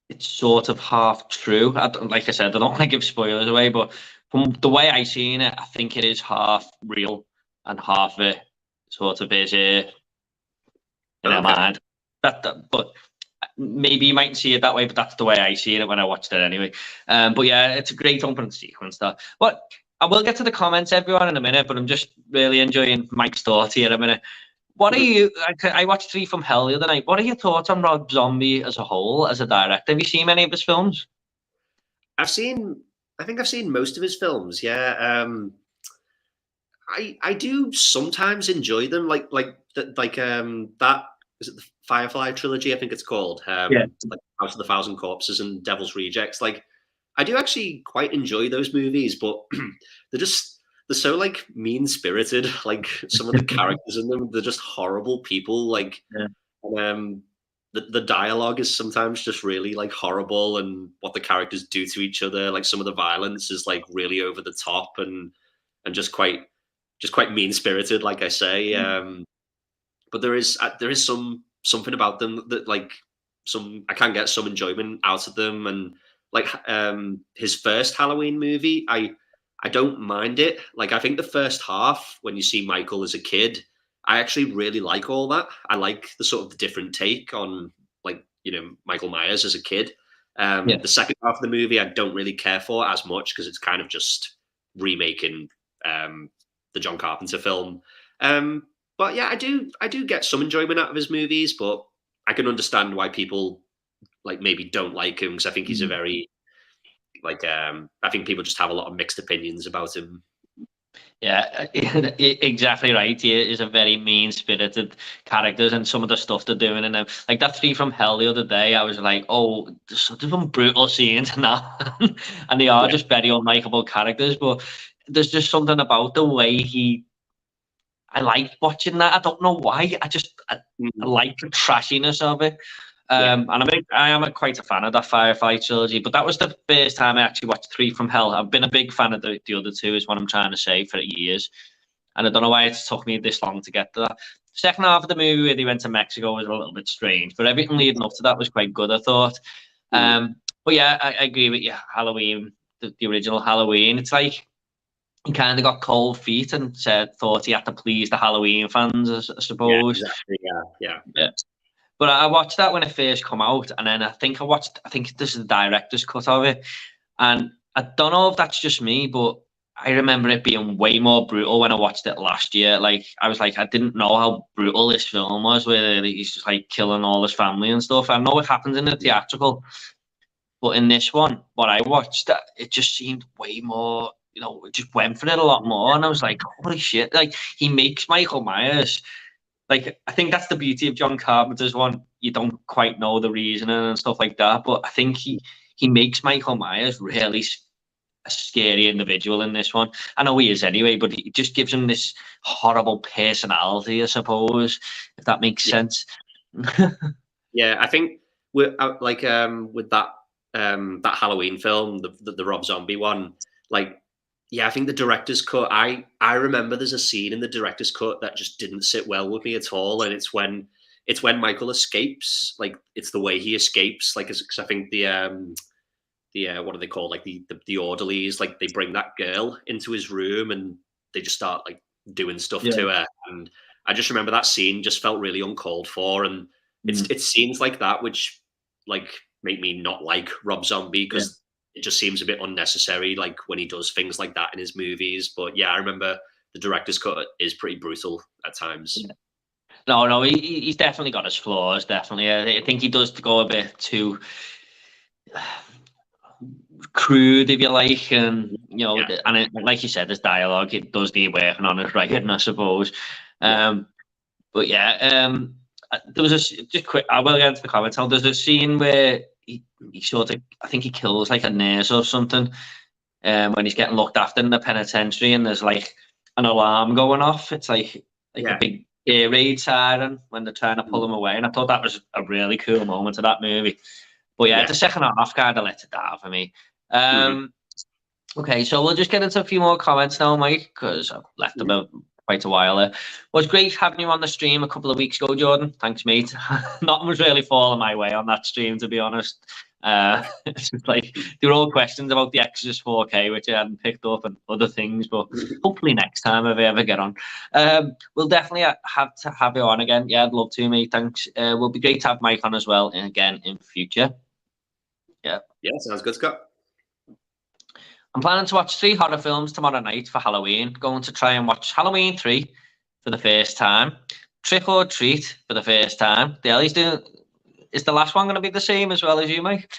it's sort of half true. Like I said, I don't want to give spoilers away, but from the way I seen it, I think it is half real and half it sort of is in our mind. But maybe you might see it that way, but that's the way I see it when I watched it anyway. But yeah, it's a great opening sequence. But I will get to the comments, everyone, in a minute. But I'm just really enjoying Mike's thoughts here in a minute. What are you? I watched Three from Hell the other night. What are your thoughts on Rob Zombie as a whole, as a director? Have you seen any of his films? I think I've seen most of his films. Yeah, I do sometimes enjoy them. Like that is it the Firefly trilogy? I think it's called. Like House of the Thousand Corpses and Devil's Rejects. Like, I do actually quite enjoy those movies, but they're so like mean spirited. Like, some of the characters in them, they're just horrible people. Like, the dialogue is sometimes just really like horrible, and what the characters do to each other. Like, some of the violence is like really over the top and just quite mean spirited, like I say. But there is something about them that like I can get some enjoyment out of them. And like his first Halloween movie, I don't mind it. Like, I think the first half, when you see Michael as a kid, I actually really like all that. I like the sort of the different take on, like, Michael Myers as a kid. The second half of the movie, I don't really care for as much, because it's kind of just remaking the John Carpenter film. But yeah, I do get some enjoyment out of his movies, but I can understand why people like maybe don't like him, because I think he's a very like I think people just have a lot of mixed opinions about him. Yeah, exactly right. He is a very mean-spirited character, and some of the stuff they're doing, and like that Three from Hell the other day, I was like, oh, there's some brutal scenes in that, and they are just very unlikable characters. But there's just something about the way I like watching that. I don't know why. I like the trashiness of it. And I am quite a fan of that Firefly trilogy, but that was the first time I actually watched Three from Hell. I've been a big fan of the other two, is what I'm trying to say, for years. And I don't know why it's took me this long to get to that. Second half of the movie where they went to Mexico was a little bit strange, but everything leading up to that was quite good, I thought. But yeah, I agree with you. Halloween, the original Halloween, it's like he kind of got cold feet and thought he had to please the Halloween fans, I suppose. Yeah, exactly. Yeah. But I watched that when it first come out, and then I think this is the director's cut of it, and I don't know if that's just me, but I remember it being way more brutal when I watched it last year. Like, I was like, I didn't know how brutal this film was, where he's just like killing all his family and stuff. I know it happens in the theatrical, but in this one, what I watched, it just seemed way more. It just went for it a lot more, and I was like, holy shit! Like, he makes Michael Myers. Like, I think that's the beauty of John Carpenter's one. You don't quite know the reasoning and stuff like that, but I think he makes Michael Myers really a scary individual in this one. I know he is anyway, but he just gives him this horrible personality, I suppose, if that makes sense. Yeah, I think with that that Halloween film, the Rob Zombie one, like, yeah, I think the director's cut, I remember there's a scene in the director's cut that just didn't sit well with me at all. And it's when Michael escapes. Like, it's the way he escapes. Like, because I think the what are they called? Like, the orderlies, like, they bring that girl into his room and they just start like doing stuff to her. And I just remember that scene just felt really uncalled for. And it's scenes like that which like make me not like Rob Zombie, because it just seems a bit unnecessary, like when he does things like that in his movies. But yeah, I remember the director's cut is pretty brutal at times. Yeah. No, he's definitely got his flaws. Definitely, I think he does go a bit too crude, if you like, and like you said, his dialogue, it does need working on his writing, I suppose. But yeah, there was just quick. I will get into the comments now. There's a scene where he sort of, I think he kills like a nurse or something, when he's getting looked after in the penitentiary, and there's like an alarm going off. It's like a big air raid siren when they're trying to pull him away, and I thought that was a really cool moment of that movie. But yeah, the second half kind of let it down for me. Okay, so we'll just get into a few more comments now, Mike, because I've left about quite a while there. It was great having you on the stream a couple of weeks ago, Jordan. Thanks, mate. Nothing was really falling my way on that stream, to be honest. It's just like there were all questions about the Exorcist 4K, which I hadn't picked up, and other things. But hopefully next time if I ever get on, we'll definitely have to have you on again. Yeah, I'd love to, mate. Thanks. Will be great to have Mike on as well, and again in future. Yeah, sounds good, Scott. I'm planning to watch 3 horror films tomorrow night for Halloween. Going to try and watch Halloween 3 for the first time, Trick or Treat for the first time. Is the last one going to be the same as well as you, Mike?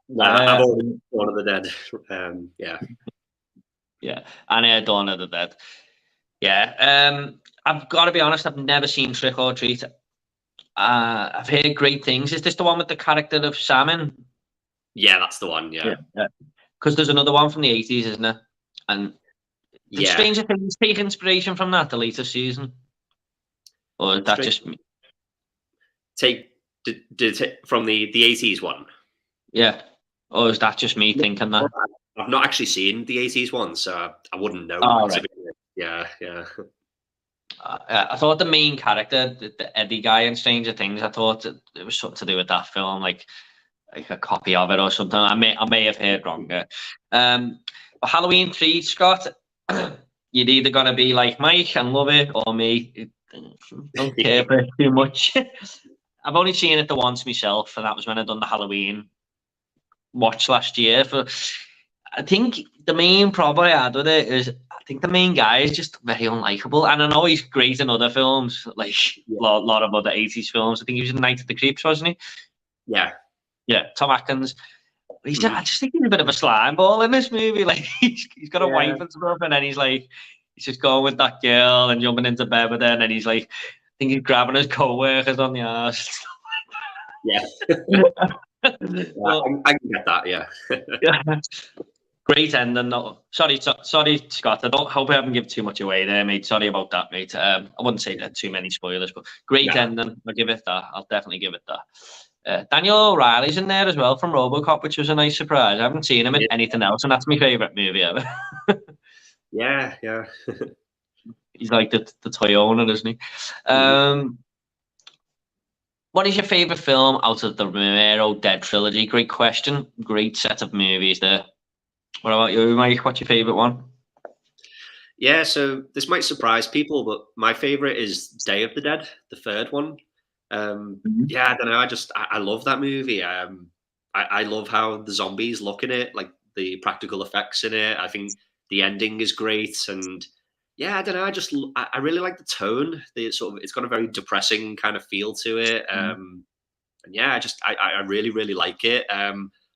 No, I've already Dawn of the Dead. Yeah, and Dawn of the Dead. Yeah, I've got to be honest, I've never seen Trick or Treat. I've heard great things. Is this the one with the character of Salmon? Yeah, that's the one. Yeah. Because there's another one from the 80s, isn't there? And did Stranger Things take inspiration from that, the latest season? Or is that just me? Did from the 80s one? Yeah. Or is that just me thinking that? I've not actually seen the 80s one, so I wouldn't know. Oh, right. Yeah. I thought the main character, the Eddie guy in Stranger Things, I thought it was something to do with that film, like a copy of it or something. I may have heard wrong. But Halloween 3, Scott, you're either gonna be like Mike and love it, or me, don't care for it too much. I've only seen it the once myself, and that was when I done the Halloween watch last year. I think the main problem I had with it is I think the main guy is just very unlikable, and I know he's great in other films, like a lot of other 80s films. I think he was in Night of the Creeps, wasn't he? Yeah, Tom Atkins. I just think he's a bit of a slime ball in this movie. Like he's got a wife and stuff, and then he's just going with that girl and jumping into bed with her, and then he's like, I think he's grabbing his co-workers on the arse. Yeah. I can get that. Yeah. Great ending. No, sorry, Scott. I hope I haven't given too much away there, mate. Sorry about that, mate. I wouldn't say that too many spoilers, but great ending. I'll give it that. I'll definitely give it that. Daniel O'Reilly's in there as well from RoboCop, which was a nice surprise. I haven't seen him in anything else, and that's my favourite movie ever. Yeah. He's like the toy owner, isn't he? What is your favourite film out of the Romero Dead trilogy? Great question. Great set of movies there. What about you, Mike? What's your favourite one? Yeah, so this might surprise people, but my favourite is Day of the Dead, the third one. Yeah, I don't know. I love that movie. I love how the zombies look in it, like the practical effects in it. I think the ending is great, and yeah, I don't know. I really like the tone. It's got a very depressing kind of feel to it. And yeah, I really, really like it.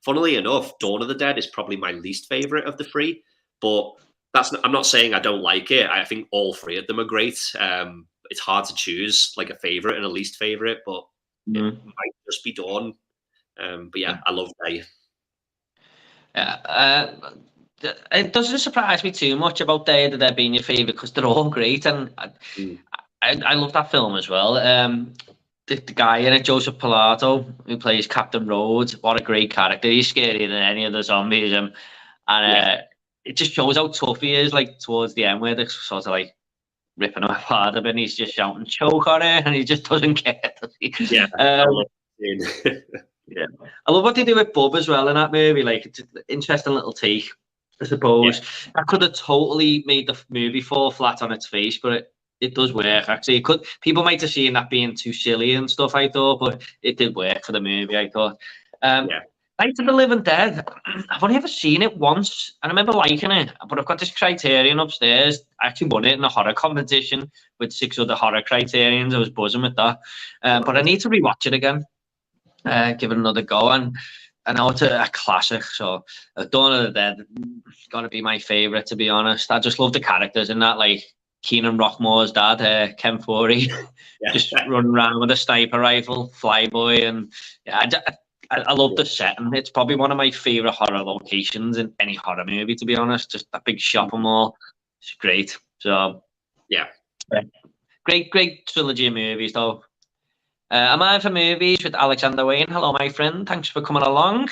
Funnily enough, Dawn of the Dead is probably my least favorite of the 3, but I'm not saying I don't like it. I think all 3 of them are great. It's hard to choose like a favorite and a least favorite, but it might just be Dawn. But yeah, I love Day. Yeah, it doesn't surprise me too much about Day of the Dead being your favorite because they're all great, and I love that film as well. The guy in it, Joseph Pilato, who plays Captain Rhodes, what a great character. He's scarier than any of the zombies, and it just shows how tough he is. Like towards the end, where they're sort of like ripping him apart a bit, and he's just shouting "choke on it," and he just doesn't care. Does he? Yeah. Yeah, I love what they do with Bub as well in that movie. Like, it's an interesting little take, I suppose. That could have totally made the movie fall flat on its face, but it does work. Actually, people might have seen that being too silly and stuff, I thought, but it did work for the movie, I thought. Night of the Living Dead. I've only ever seen it once, and I remember liking it. But I've got this Criterion upstairs. I actually won it in a horror competition with 6 other horror Criterions. I was buzzing with that. But I need to rewatch it again, give it another go. And I know it's a classic. So Dawn of the Dead got to be my favorite, to be honest. I just love the characters in that, like Keenan Rockmore's dad, Ken Forey, just running around with a sniper rifle, Flyboy, and yeah, I love the setting. It's probably one of my favorite horror locations in any horror movie, to be honest. Just that big shopping mall. It's great. So Yeah. great trilogy of movies, though. Am I for movies with Alexander Wayne? Hello, my friend. Thanks for coming along.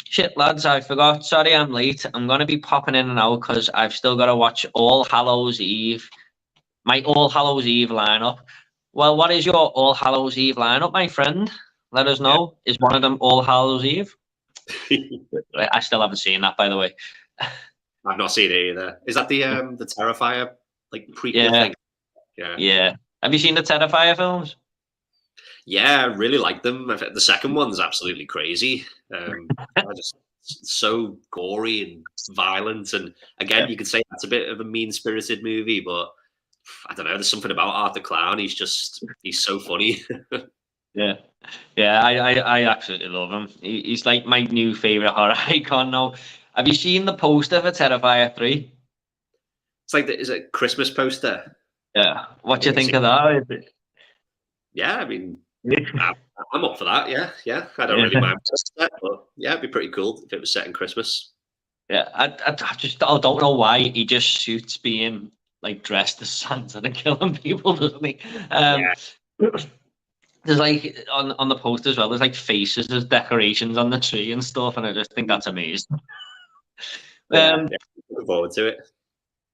Shit, lads, I forgot. Sorry, I'm late. I'm going to be popping in and out because I've still got to watch All Hallows Eve. My All Hallows Eve lineup. Well, what is your All Hallows Eve lineup, my friend? Let us know. Is one of them All Hallows Eve? I still haven't seen that, by the way. I've not seen it either. Is that the Terrifier like prequel thing? Yeah. Have you seen the Terrifier films? Yeah, I really like them. The second one's absolutely crazy. Just so gory and violent. And again, you could say that's a bit of a mean-spirited movie, but I don't know. There's something about Art the Clown. He's so funny. Yeah, I absolutely love him. He's like my new favorite horror icon now. Have you seen the poster for Terrifier 3? It's like is it Christmas poster? Yeah. What do you think of that? Yeah, I mean, I'm up for that. Yeah. I don't really mind that, but yeah, it'd be pretty cool if it was set in Christmas. Yeah, I don't know why he just shoots being like dressed as Santa and killing people, doesn't he? There's like on the poster as well. There's like faces, there's decorations on the tree and stuff, and I just think that's amazing. Looking forward to it.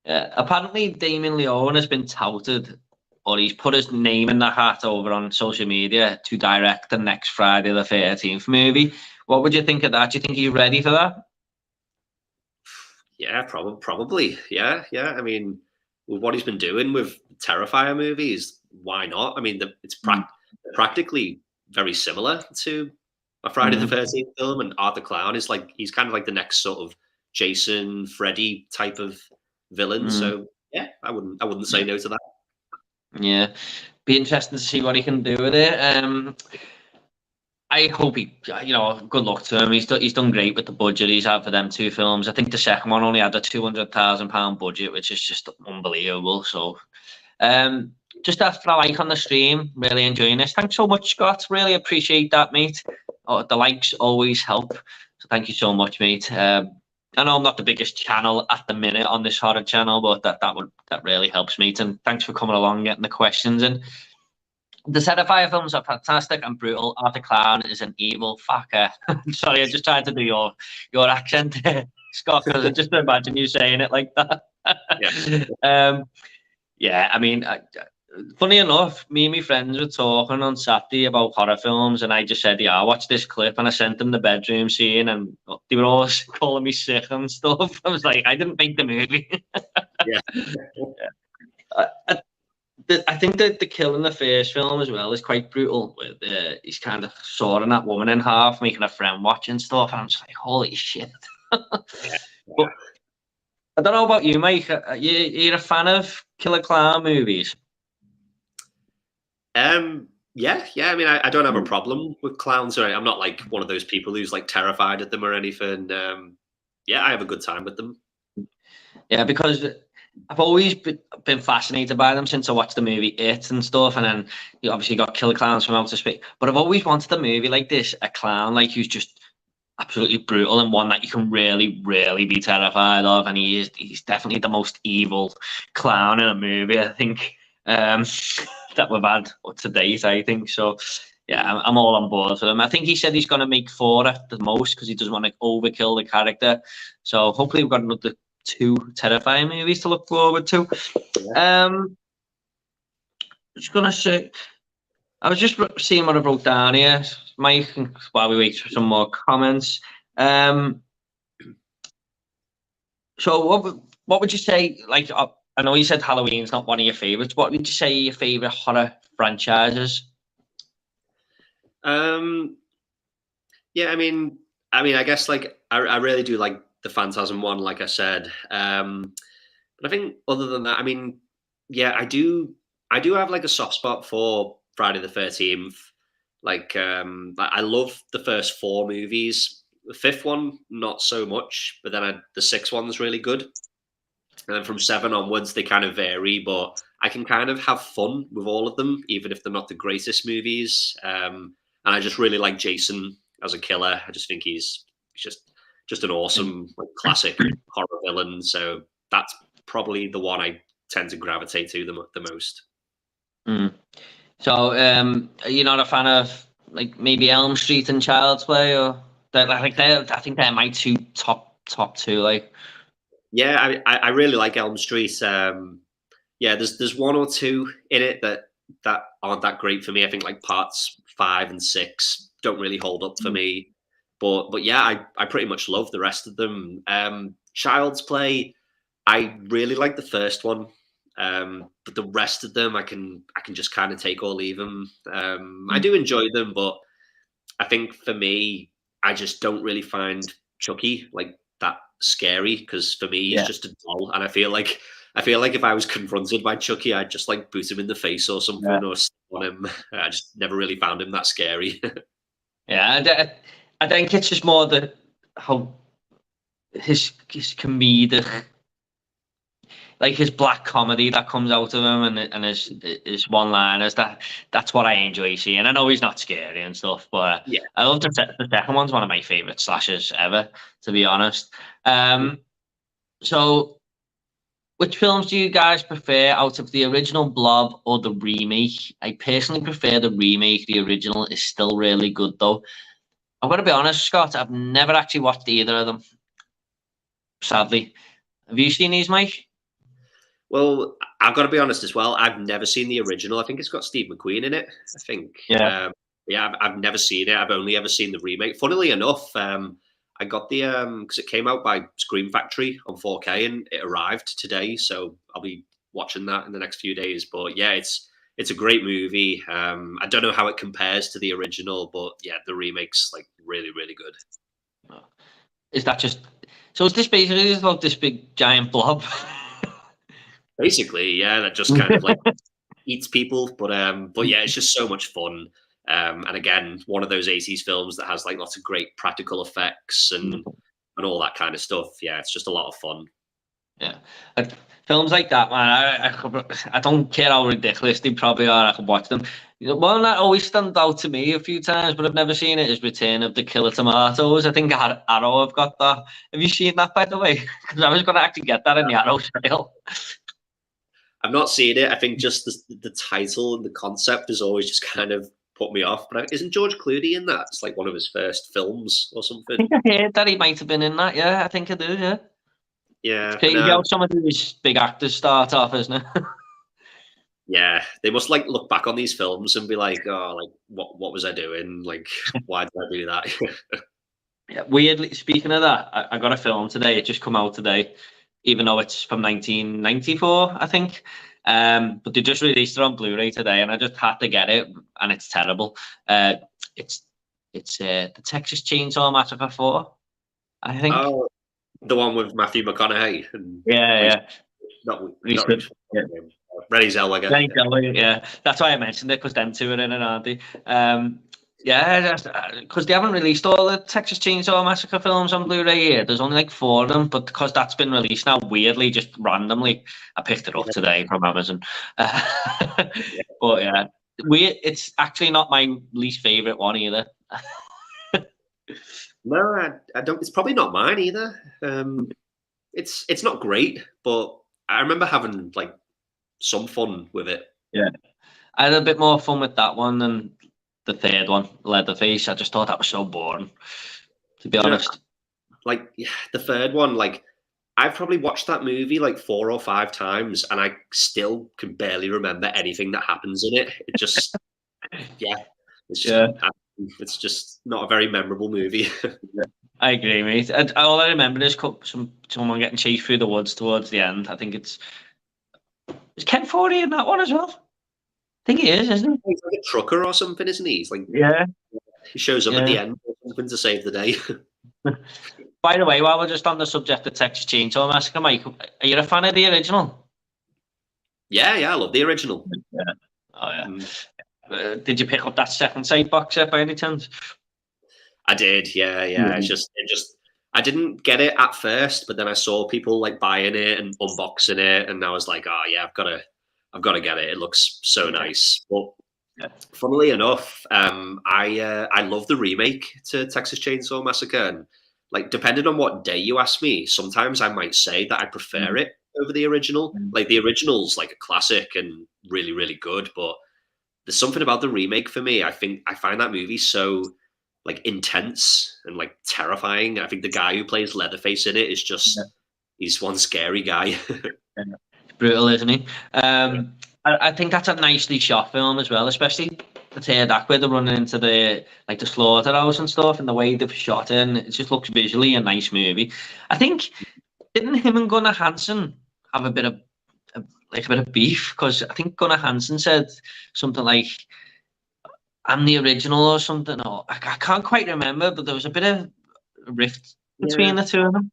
Apparently, Damien Leone has been touted, or he's put his name in the hat over on social media to direct the next Friday the 13th movie. What would you think of that? Do you think he's ready for that? Yeah, probably. Yeah. I mean, with what he's been doing with Terrifier movies, why not? I mean, it's practically very similar to a Friday the 13th film, and Art the Clown is like he's kind of like the next sort of Jason, Freddy type of villain. So yeah, I wouldn't say no to that. Yeah, be interesting to see what he can do with it. I hope good luck to him. He's done great with the budget he's had for them 2 films. I think the second one only had a £200,000 budget, which is just unbelievable. So, just after a like on the stream, really enjoying this. Thanks so much, Scott. Really appreciate that, mate. The likes always help. So thank you so much, mate. I know I'm not the biggest channel at the minute on this horror channel, but that really helps, mate. And thanks for coming along and getting the questions in. The Terrifier films are fantastic and brutal. Art the Clown is an evil fucker. Sorry, I just tried to do your accent, Scott, because I just imagine you saying it like that. I mean, funny enough, me and my friends were talking on Saturday about horror films, and I just said, I watched this clip, and I sent them the bedroom scene, and they were all calling me sick and stuff. I was like, I didn't make the movie. I think that the kill in the first film as well is quite brutal. With he's kind of sawing that woman in half, making a friend watch and stuff. And I'm just like, holy shit. But I don't know about you, Mike. You're a fan of Killer Clown movies? Yeah. I mean, I don't have a problem with clowns. Or I'm not like one of those people who's like terrified at them or anything. I have a good time with them. Yeah, because I've always been fascinated by them since I watched the movie It and stuff, and then you obviously got Killer Clowns from Outer Space. But I've always wanted a movie like this, a clown like who's just absolutely brutal and one that you can really, really be terrified of. And he's definitely the most evil clown in a movie, I think, that we've had to date, I think. So yeah, I'm all on board for him. I think he said he's going to make 4 at the most because he doesn't want to overkill the character. So hopefully we've got another 2 Terrifying movies to look forward to. Just gonna say, I was just seeing what I wrote down here, Mike, while we wait for some more comments. So what would you say? Like, I know you said Halloween's not one of your favorites. What would you say your favorite horror franchises? Yeah, I guess like I really do like the Phantasm one, like I said. But I think other than that, yeah, I do have like a soft spot for Friday the 13th. I love the first four movies. The fifth one, not so much, but then the sixth one's really good. And then from seven onwards, they kind of vary, but I can kind of have fun with all of them, even if they're not the greatest movies. And I just really like Jason as a killer. I just think he's just an awesome like, classic horror villain. So that's probably the one I tend to gravitate to the most. Mm. So, are you not a fan of like maybe Elm Street and Child's Play, or I think they're my top two. Like, Yeah, I really like Elm Street. Yeah, there's one or two in it that aren't that great for me. I think like parts 5 and 6 don't really hold up for me. But yeah, I pretty much love the rest of them. Child's Play, I really like the first one. But the rest of them I can just kind of take or leave them. I do enjoy them, but I think for me, I just don't really find Chucky like that scary because for me he's yeah, just a doll, and I feel like if I was confronted by Chucky, I'd just like boot him in the face or yeah, something or step on him. I just never really found him that scary. yeah. I think it's just more the how his comedic, like his black comedy that comes out of him, and his one liners. That's what I enjoy seeing. I know he's not scary and stuff, but Yeah. I love the second one's one of my favorite slashers ever, to be honest. So which films do you guys prefer out of the original Blob or the remake? I personally prefer the remake. The original is still really good, though. I'm going to be honest, Scott, I've never actually watched either of them, sadly. Have you seen these, Mike? Well, I've got to be honest as well. I've never seen the original. I think it's got Steve McQueen in it. I think. Yeah. Yeah, I've never seen it. I've only ever seen the remake. Funnily enough, I got the because it came out by Scream Factory on 4K and it arrived today, so I'll be watching that in the next few days. But yeah, it's a great movie. I don't know how it compares to the original, but yeah, the remake's like really really good. Is that just so? Is this basically just like this big giant blob? Basically, yeah, that just kind of like eats people, but yeah, it's just so much fun. And again, one of those 80s films that has like lots of great practical effects and all that kind of stuff. Yeah, it's just a lot of fun. Yeah, films like that, man. I don't care how ridiculous they probably are. I can watch them. You know, one that always stands out to me a few times, but I've never seen it, is Return of the Killer Tomatoes. I think Arrow have got that. Have you seen that, by the way? Because I was going to actually get that in the Arrow sale. I've not seen it. I think just the title and the concept has always just kind of put me off. But isn't George Clooney in that? It's like one of his first films or something. I think I heard that he might have been in that. Yeah, I think I do. Yeah. Yeah, It's crazy how some of these big actors start off, isn't it? yeah. They must like look back on these films and be like, oh, like what was I doing? Like, why did I do that? Yeah, weirdly, speaking of that, I got a film today. It just come out today, even though it's from 1994, I think. But they just released it on Blu-ray today, and I just had to get it, and it's terrible. It's the Texas Chainsaw Massacre 4, I think. Oh, the one with Matthew McConaughey and Yeah. not Recent. Yeah. Renée Zellweger. Yeah, that's why I mentioned it, because them two are in it, aren't they? Yeah, because they haven't released all the Texas Chainsaw Massacre films on Blu-ray yet. There's only like 4 of them, but because that's been released now, weirdly, just randomly, I picked it up today from Amazon. But yeah, it's actually not my least favorite one either. No, I don't. It's probably not mine either. It's not great, but I remember having like some fun with it. Yeah, I had a bit more fun with that one than the third one, Leatherface. I just thought that was so boring, to be honest. Like the third one, like I've probably watched that movie like 4 or 5 times, and I still can barely remember anything that happens in it. It just, yeah, it's just not a very memorable movie. I agree, mate. All I remember is someone getting chased through the woods towards the end. I think is Ken Forey in that one as well? I think he is, isn't he? He's like a trucker or something, isn't he? He's like, Yeah. He shows up at the end or something to save the day. By the way, while we're just on the subject of Texas Chainsaw Massacre, Mike, are you a fan of the original? Yeah, I love the original. Yeah. Oh yeah. Did you pick up that second sight box set by any chance? I did, yeah. I didn't get it at first, but then I saw people like buying it and unboxing it, and I was like, oh yeah, I've got to get it. It looks so nice. But funnily enough, I love the remake to Texas Chainsaw Massacre, and like depending on what day you ask me, sometimes I might say that I prefer it over the original. Like the original's like a classic and really, really good, but there's something about the remake for me. I find that movie so like intense and like terrifying. I think the guy who plays Leatherface in it is just he's one scary guy. Brutal, isn't he? I think that's a nicely shot film as well, especially the third act where they're running into the slaughterhouse and stuff, and the way they've shot it. And it just looks visually a nice movie. I think didn't him and Gunnar Hansen have a bit of beef, because I think Gunnar Hansen said something like, "I'm the original" or something. Or I can't quite remember, but there was a bit of rift between the two of them.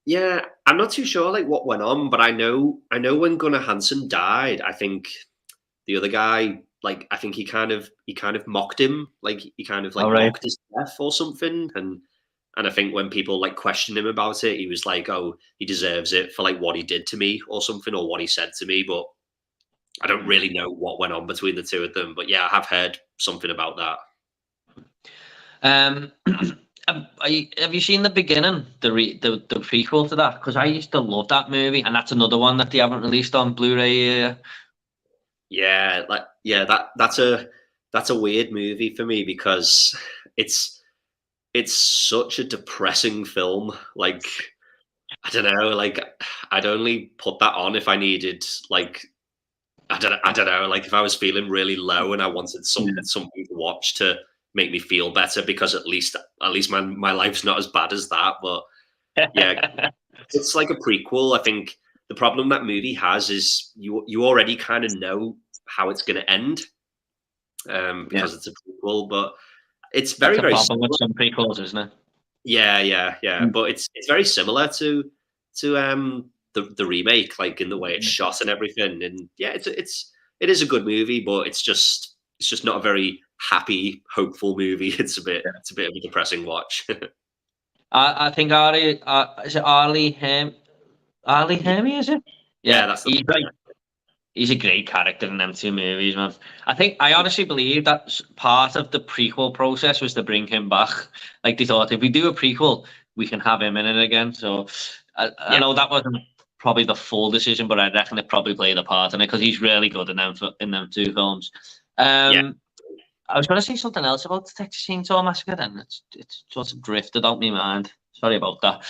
Yeah, I'm not too sure like what went on, but I know when Gunnar Hansen died, I think the other guy, like I think he kind of mocked him, like he kind of like mocked his death or something, and I think when people like questioned him about it, he was like, "Oh, he deserves it for like what he did to me or something, or what he said to me." But I don't really know what went on between the two of them. But yeah, I have heard something about that. Have you seen the beginning, the prequel to that? Because I used to love that movie, and that's another one that they haven't released on Blu-ray. Yeah, that's a weird movie for me because it's such a depressing film. Like I don't know, like I'd only put that on if I needed like I don't know, like if I was feeling really low and I wanted something to watch to make me feel better, because at least my life's not as bad as that. But yeah, it's like a prequel. I think the problem that movie has is you already kind of know how it's going to end, because it's a prequel. But it's very problem with some prequels, isn't it? Yeah. But it's very similar to the remake, like in the way it's shot and everything. And yeah, it is a good movie, but it's just not a very happy, hopeful movie. It's a bit of a depressing watch. I think Ari, is it Ali Hemi, is it? Yeah, that's he's a great character in them two movies, man. I honestly believe that part of the prequel process was to bring him back. Like they thought, if we do a prequel, we can have him in it again. So I know that wasn't probably the full decision, but I reckon it probably played a part in it, because he's really good in them two films. I was going to say something else about the Texas Chainsaw Massacre, then it's sort of drifted out my mind. Sorry about that.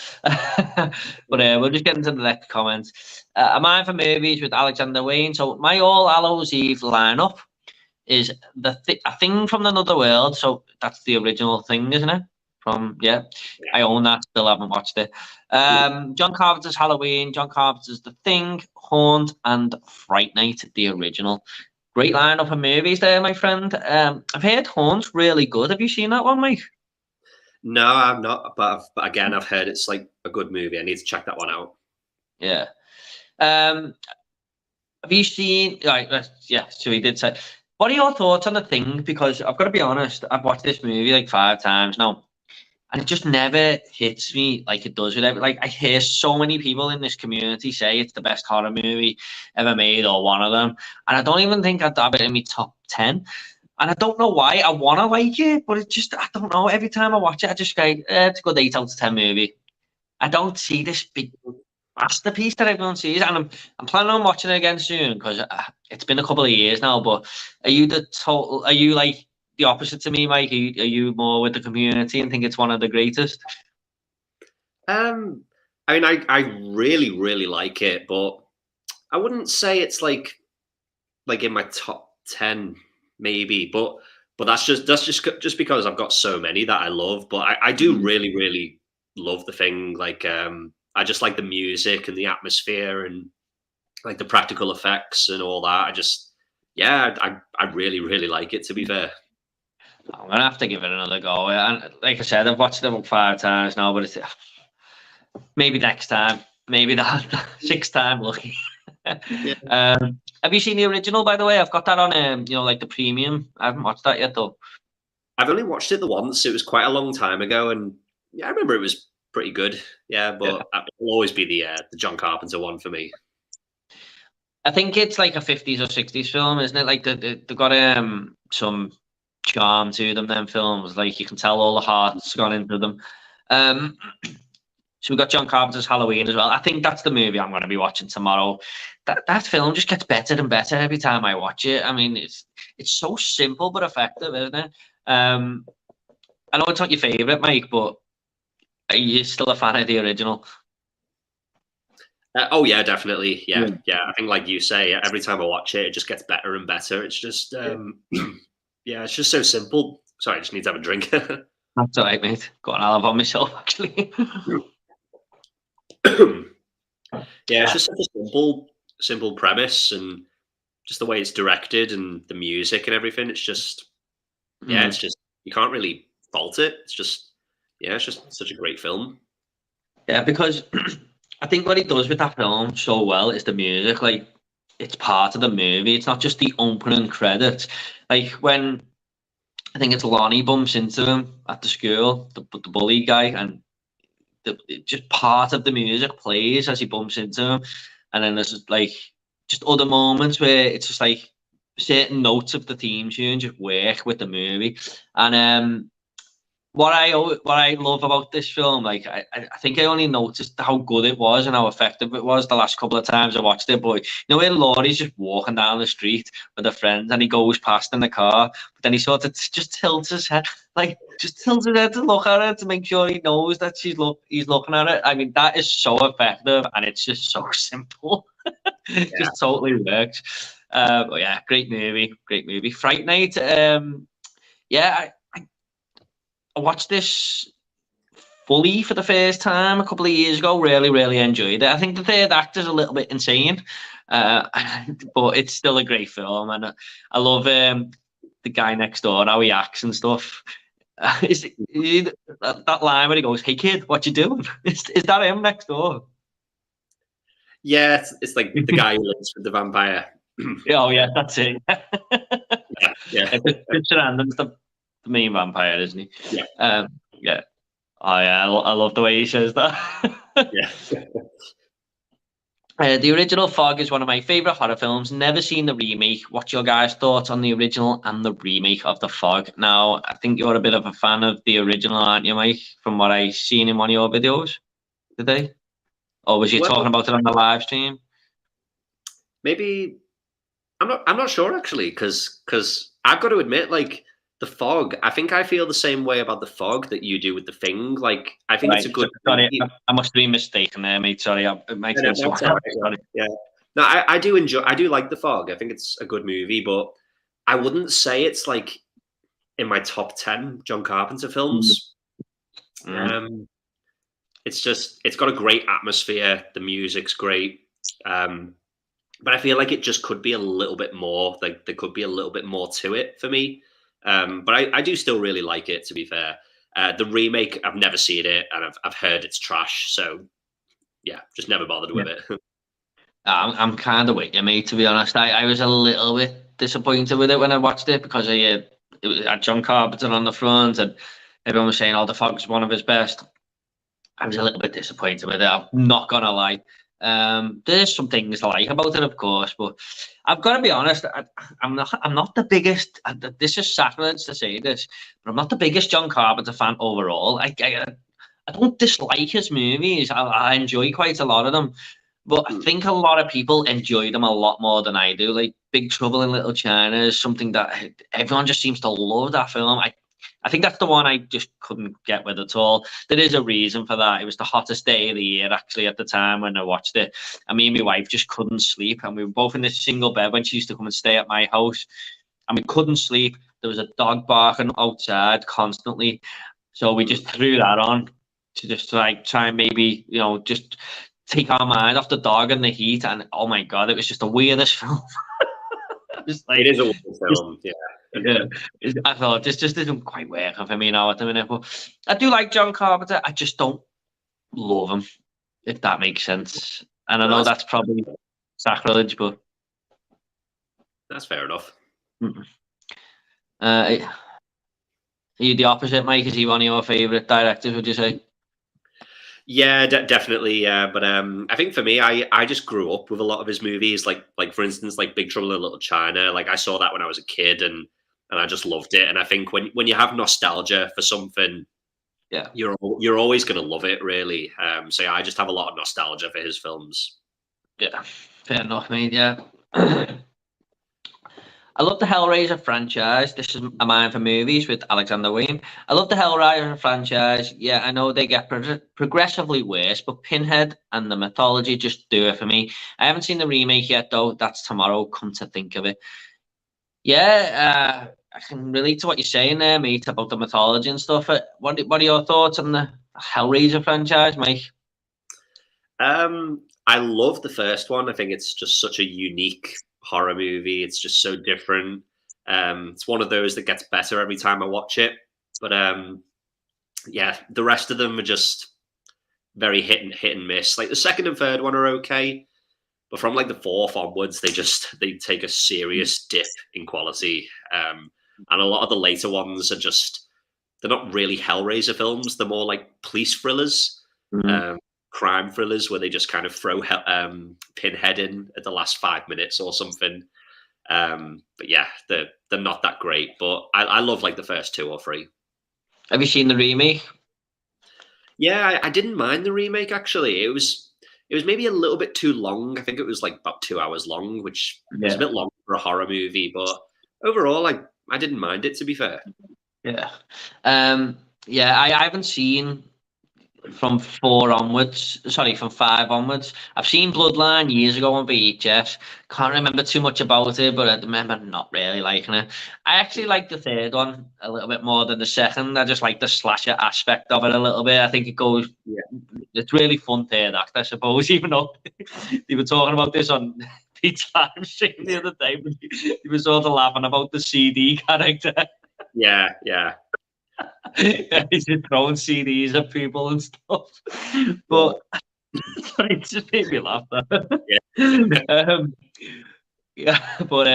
But we'll just get into the next comments. A Mind for Movies with Alexander Wayne. So my All Hallows Eve lineup is a Thing from Another World. So that's the original Thing, isn't it? I own that. Still haven't watched it. John Carpenter's Halloween. John Carpenter's The Thing, Haunt, and Fright Night, the original. Great lineup of movies there, my friend. I've heard Haunt's really good. Have you seen that one, Mike? No, I've not. But again, I've heard it's like a good movie. I need to check that one out. Yeah. Have you seen? Right. Yeah. So he did say. What are your thoughts on The Thing? Because I've got to be honest, I've watched this movie like 5 times now, and it just never hits me like it does with every. Like I hear so many people in this community say it's the best horror movie ever made, or one of them, and I don't even think I'd have it in my top 10. And I don't know why. I want to like it, but I don't know. Every time I watch it, I just go, it's a good 8 out of 10 movie. I don't see this big masterpiece that everyone sees, and I'm planning on watching it again soon, because it's been a couple of years now. But are you like the opposite to me, Mike? Are you more with the community and think it's one of the greatest? I mean, I really, really like it, but I wouldn't say it's like in my top 10, maybe. But that's just because I've got so many that I love. But I do really, really love The Thing. Like, I just like the music and the atmosphere and like the practical effects and all that. I really, really like it, to be fair. I'm gonna have to give it another go. And like I said, I've watched it about 5 times now, but it's maybe next time, maybe that sixth time lucky. Yeah. Have you seen the original, by the way? I've got that on, like the premium. I haven't watched that yet, though. I've only watched it the once. It was quite a long time ago, and yeah, I remember it was pretty good. Yeah, but it'll always be the John Carpenter one for me. I think it's like a 50s or 60s film, isn't it? Like they've got some charm to them. Them films, like you can tell all the heart's gone into them. So we've got John Carpenter's Halloween as well. I think that's the movie I'm going to be watching tomorrow. That film just gets better and better every time I watch it. I mean, it's so simple but effective, isn't it? I know it's not your favorite, Mike, but are you still a fan of the original? Oh yeah, definitely. Yeah. I think, like you say, every time I watch it, it just gets better and better. It's just, yeah, it's just so simple. Sorry, I just need to have a drink. That's all right, mate. Got an olive on myself, actually. Yeah, it's just such a simple premise, and just the way it's directed and the music and everything. It's just, yeah, it's just, you can't really fault it. It's just, yeah, it's just such a great film. Yeah, because I think what he does with that film so well is the music. Like, it's part of the movie. It's not just the opening credits. Like when I think it's Lonnie bumps into him at the school, the bully guy, and just part of the music plays as he bumps into him, and then there's like just other moments where it's just like certain notes of the theme tune just work with the movie. And what I love about this film, like I think I only noticed how good it was and how effective it was the last couple of times I watched it. But you know where Laurie's just walking down the street with a friend and he goes past in the car, but then he sort of just tilts his head, like just tilts his head to look at her to make sure he knows that he's looking at it. I mean, that is so effective and it's just so simple. Just totally works. But yeah, great movie. Fright Night. Yeah. I watched this fully for the first time a couple of years ago. Really enjoyed it. I think the third act is a little bit insane, but it's still a great film, and I love the guy next door, how he acts and stuff. That line where he goes, "Hey kid, what you doing?" Is that him next door? Yeah, it's like the guy who lives with the vampire. Oh yeah, that's it. yeah. Richard Andon's the main vampire, isn't he? Yeah. Yeah. Oh yeah, I love the way he says that. Yeah. The original Fog is one of my favourite horror films. Never seen the remake. What's your guys' thoughts on the original and the remake of the Fog? Now, I think you're a bit of a fan of the original, aren't you, Mike? From what I've seen in one of your videos today, or was you talking about it on the live stream? Maybe I'm not sure actually, because I've got to admit, like the Fog, I think I feel the same way about the Fog that you do with the Thing. Like I think it's a good. Sorry, I must be mistaken there, mate. Sorry, it makes sense. Yeah. No, I do enjoy. I do like the Fog. I think it's a good movie, but I wouldn't say it's like in my top 10 John Carpenter films. It's got a great atmosphere. The music's great. But I feel like it just could be a little bit more. Like there could be a little bit more to it for me. But I do still really like it, to be fair. The remake, I've never seen it, and I've heard it's trash. So yeah, just never bothered with it. I'm kind of with you, mate. To be honest, I was a little bit disappointed with it when I watched it because it had John Carpenter on the front, and everyone was saying, "Oh, the Fog's one of his best." I was a little bit disappointed with it. I'm not gonna lie. There's some things I like about it, of course, but I've got to be honest. I'm not the biggest. This is sacrilege to say this, but I'm not the biggest John Carpenter fan overall. I don't dislike his movies. I enjoy quite a lot of them, but I think a lot of people enjoy them a lot more than I do. Like Big Trouble in Little China is something that everyone just seems to love that film. I think that's the one I just couldn't get with at all. There is a reason for that. It was the hottest day of the year, actually, at the time when I watched it. And me and my wife just couldn't sleep. And we were both in this single bed when she used to come and stay at my house. And we couldn't sleep. There was a dog barking outside constantly. So we just threw that on to just like try and maybe, just take our mind off the dog and the heat. And oh my God, it was just the weirdest film. It is a weird film, yeah. Yeah, I thought this just isn't quite working for me now at the minute. But I do like John Carpenter. I just don't love him, if that makes sense. And I No, know that's probably sacrilege, but that's fair enough. are you the opposite, Mike? Is he one of your favourite directors, would you say? Yeah, definitely. Yeah, but I think for me, I just grew up with a lot of his movies. Like for instance, like Big Trouble in Little China. Like I saw that when I was a kid, and I just loved it. And I think when you have nostalgia for something, Yeah. you're always gonna love it, really. So yeah, I just have a lot of nostalgia for his films. Yeah, fair enough, mate. Yeah. I love the Hellraiser franchise. This is a mind for movies with Alexander Wayne. I love the Hellraiser franchise. Yeah, I know they get progressively worse, but Pinhead and the mythology just do it for me. I haven't seen the remake yet, though. That's tomorrow, come to think of it. Yeah, I can relate to what you're saying there, mate, about the mythology and stuff. What are your thoughts on the Hellraiser franchise, Mike? I love the first one. I think it's just such a unique horror movie. It's just so different. It's one of those that gets better every time I watch it. But yeah, the rest of them are just very hit and miss. Like the second and third one are okay, but from like the fourth onwards, they take a serious dip in quality. And a lot of the later ones are just they're not really Hellraiser films. They're more like police thrillers. Mhm. Crime thrillers where they just kind of throw Pinhead in at the last 5 minutes or something. But yeah, they're not that great. But I love like the first two or three. Have you seen the remake? Yeah, I didn't mind the remake actually. It was maybe a little bit too long. I think it was like about 2 hours long, which is a Yeah. bit long for a horror movie. But overall, I didn't mind it to be fair. Yeah. Yeah, I haven't seen from four onwards. Sorry, from five onwards. I've seen Bloodline years ago on VHS. Can't remember too much about it, but I remember not really liking it. I actually like the third one a little bit more than the second. I just like the slasher aspect of it a little bit. I think it goes. Yeah. It's really fun third act, I suppose. Even though they were talking about this on Pete's live stream the other day, but he was sort of laughing about the CD character. Yeah, yeah. He's just throwing CDs at people and stuff. But sorry, it just made me laugh. Yeah. Yeah, but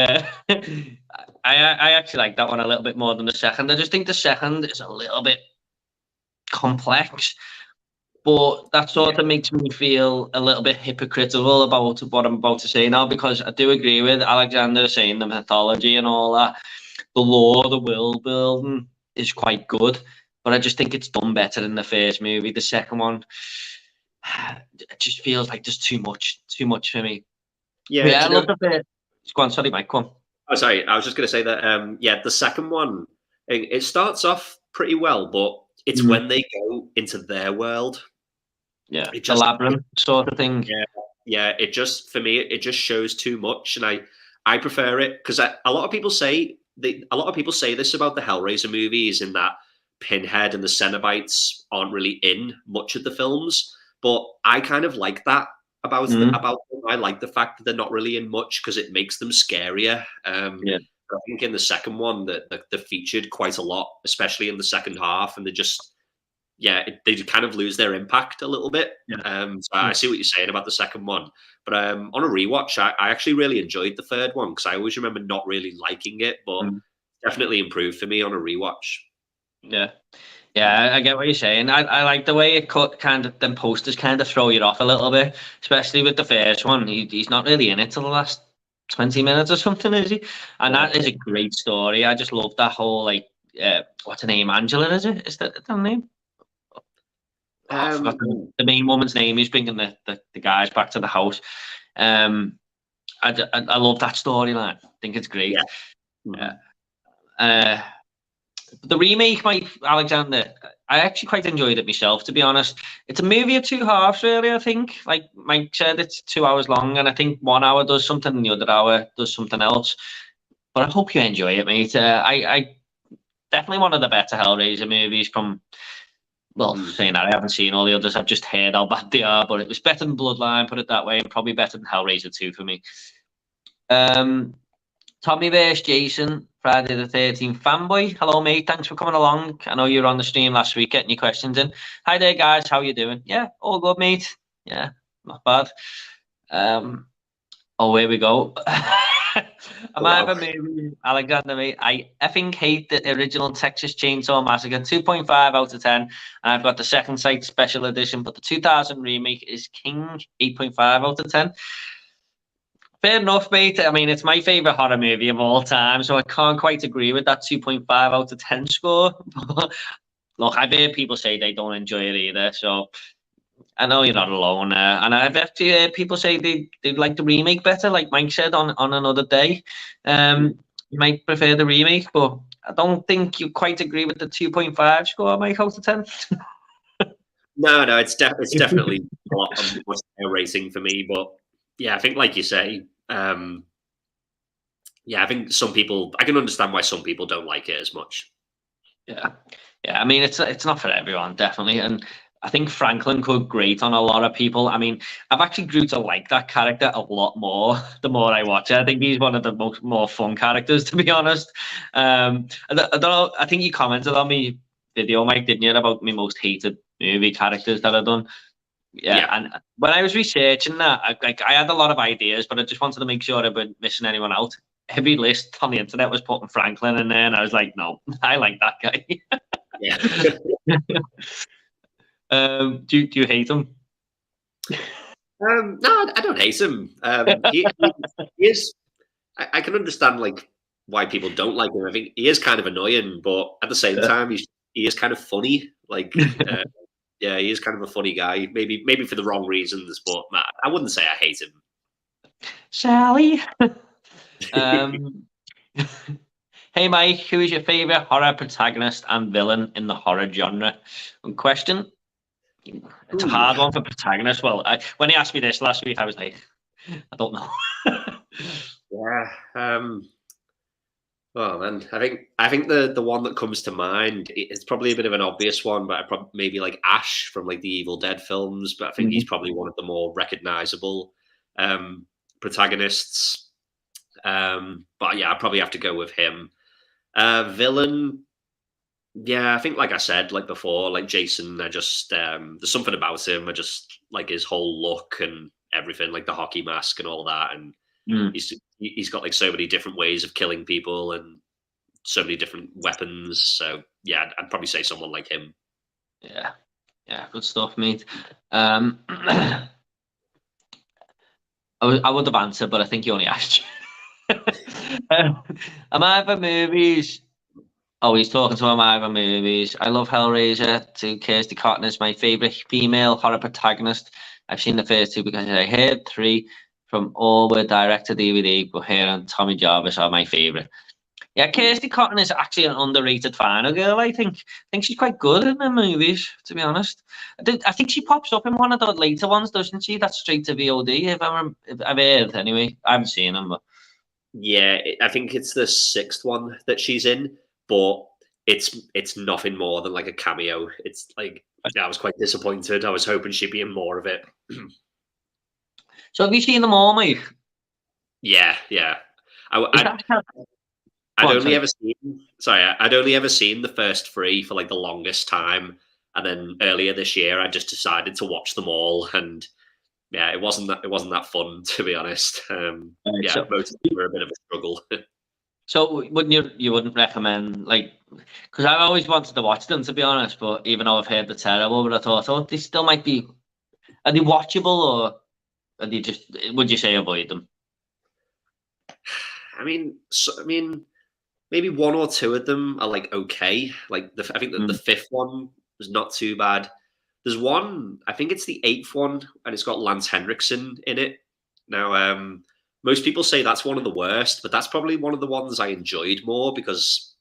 I actually like that one a little bit more than the second. I just think the second is a little bit complex, but that sort of makes me feel a little bit hypocritical about what I'm about to say now, because I do agree with Alexander saying the mythology and all that. The lore, the world building is quite good, but I just think it's done better in the first movie. The second one, it just feels like there's too much for me. Yeah, Yeah, do I you know? love the first. Go on, sorry, Mike, go on. Oh, sorry. I was just going to say that. Yeah, the second one, it starts off pretty well, but it's Mhm. when they go into their world. Yeah, It the just, labyrinth sort of thing. yeah, yeah. It just for me, it just shows too much, and I prefer it because a lot of people say a lot of people say this about the Hellraiser movies, in that Pinhead and the Cenobites aren't really in much of the films, but I kind of like that Mhm. about them. I like the fact that they're not really in much because it makes them scarier. Yeah, I think in the second one that they're featured quite a lot, especially in the second half, and they just they kind of lose their impact a little bit. yeah. So I see what you're saying about the second one, but on a rewatch, I actually really enjoyed the third one because I always remember not really liking it, but Mhm. definitely improved for me on a rewatch. Yeah. Yeah, I get what you're saying. I like the way it cut, kind of, them posters kind of throw you off a little bit, especially with the first one. He's not really in it till the last 20 minutes or something, is he? And Yeah. that is a great story. I just love that whole, like, what's her name? Angela, is it? Is that her name? Oh, I forgot Um, the main woman's name. He's bringing the guys back to the house. Um, I love that storyline. I think it's yeah. great. Mhm. Uh, the remake, Mike Alexander, I actually quite enjoyed it myself, to be honest. It's a movie of two halves, really, I think. Like Mike said, it's 2 hours long, and I think 1 hour does something and the other hour does something else. But I hope you enjoy it, mate. I definitely one of the better Hellraiser movies from, well, Mm. saying that, I haven't seen all the others. I've just heard how bad they are, but it was better than Bloodline, put it that way, and probably better than Hellraiser 2 for me. Um, Tommy vs. Jason, Friday the 13th fanboy. Hello, mate. Thanks for coming along. I know you were on the stream last week getting your questions in. Hi there, guys. How you doing? Yeah, all good, mate. Yeah, not bad. Oh, here we go. Am I ever maybe Alexander, mate? I effing hate the original Texas Chainsaw Massacre. 2.5 out of 10. And I've got the second sight special edition, but the 2000 remake is king. 8.5 out of 10. Fair enough, mate. I mean, it's my favourite horror movie of all time, so I can't quite agree with that 2.5 out of 10 score. Look, I've heard people say they don't enjoy it either, so I know you're not alone. And I've actually heard people say they'd like the remake better, like Mike said on another day. You might prefer the remake, but I don't think you quite agree with the 2.5 score, Mike, out of 10. No, it's definitely a lot of higher rating for me, but yeah, I think like you say, yeah, I think I can understand why some people don't like it as much. Yeah. I mean, it's not for everyone, definitely, and I think Franklin could grate on a lot of people. I mean, I've actually grew to like that character a lot more the more I watch it. I think he's one of the more fun characters, to be honest. I don't know. I think you commented on me video, Mike, didn't you, about my most hated movie characters that I've done. Yeah, and when I was researching that, I had a lot of ideas, but I just wanted to make sure I wasn't missing anyone out. Every list on the internet was putting Franklin in there, and I was like, no, I like that guy. Yeah. Do you hate him? No, I don't hate him. He is. I can understand like why people don't like him. I think he is kind of annoying, but at the same time, he is kind of funny. Like, yeah, he is kind of a funny guy. Maybe for the wrong reasons, but I wouldn't say I hate him. Sally. Hey, Mike, who is your favorite horror protagonist and villain in the horror genre? And question. It's a hard one for protagonist. Well, when he asked me this last week, I was like, I don't know. Yeah. Well, man, I think the one that comes to mind, it's probably a bit of an obvious one, but maybe like Ash from like the Evil Dead films. But I think he's probably one of the more recognizable protagonists. But yeah, I probably have to go with him. Villain. Yeah, I think like I said, like before, like Jason, I just there's something about him. I just like his whole look and everything, like the hockey mask and all that, and he's got like so many different ways of killing people and so many different weapons. So yeah, I'd probably say someone like him. Yeah, good stuff, mate. I would have answered, but I think you only asked. Am I ever movies? Oh, he's talking to my other movies. I love Hellraiser. To Kirsty Cotton is my favorite female horror protagonist. I've seen the first two because I heard 3 from all were direct to DVD, but her and Tommy Jarvis are my favorite. Yeah, Kirsty Cotton is actually an underrated final girl. I think she's quite good in the movies, to be honest. I think she pops up in one of the later ones, doesn't she? That's straight to VOD. If I've heard anyway. I haven't seen them, but yeah, I think it's the 6th one that she's in. But it's nothing more than like a cameo. It's like I was quite disappointed. I was hoping she'd be in more of it. So have you seen them all, mate? Yeah. I'd only ever seen the first 3 for like the longest time, and then earlier this year I just decided to watch them all, and yeah, it wasn't that fun, to be honest. Yeah, so, most of them were a bit of a struggle. So you wouldn't recommend, like, because I've always wanted to watch them, to be honest, but even though I've heard they're terrible, but I thought, oh, they still might be, are they watchable, or are they just, would you say avoid them? I mean, maybe 1 or 2 of them are like okay. Like I think that the 5th one was not too bad. There's one, I think it's the 8th one, and it's got Lance Henriksen in it. Now, most people say that's one of the worst, but that's probably one of the ones I enjoyed more because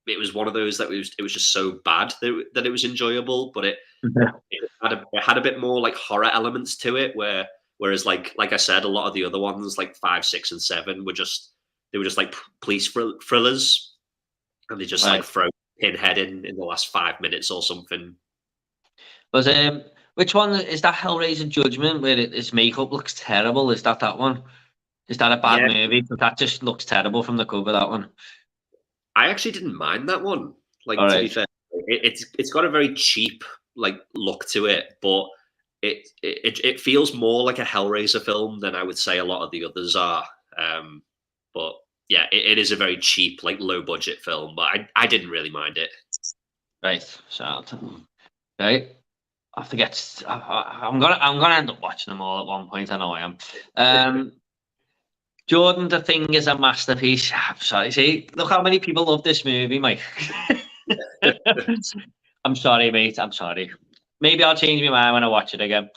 it was one of those that it was just so bad that it was enjoyable, but it had a bit more like horror elements to it. Whereas like I said, a lot of the other ones like 5, 6, and 7 were just like police thrillers, and they just like throw Pinhead in the last 5 minutes or something. Was which one is that? Hellraiser Judgment, where his makeup looks terrible? Is that one? Is that a bad Yeah. movie? But that just looks terrible from the cover, that one. I actually didn't mind that one. Like, All to be right. fair, it's got a very cheap like look to it, but it feels more like a Hellraiser film than I would say a lot of the others are. But yeah, it is a very cheap, like low budget film, but I didn't really mind it. Right. So, right. I have to get. I'm gonna end up watching them all at one point. I know I am. Jordan, the Thing is a masterpiece. I'm sorry. See, look how many people love this movie, Mike. I'm sorry, mate. I'm sorry. Maybe I'll change my mind when I watch it again.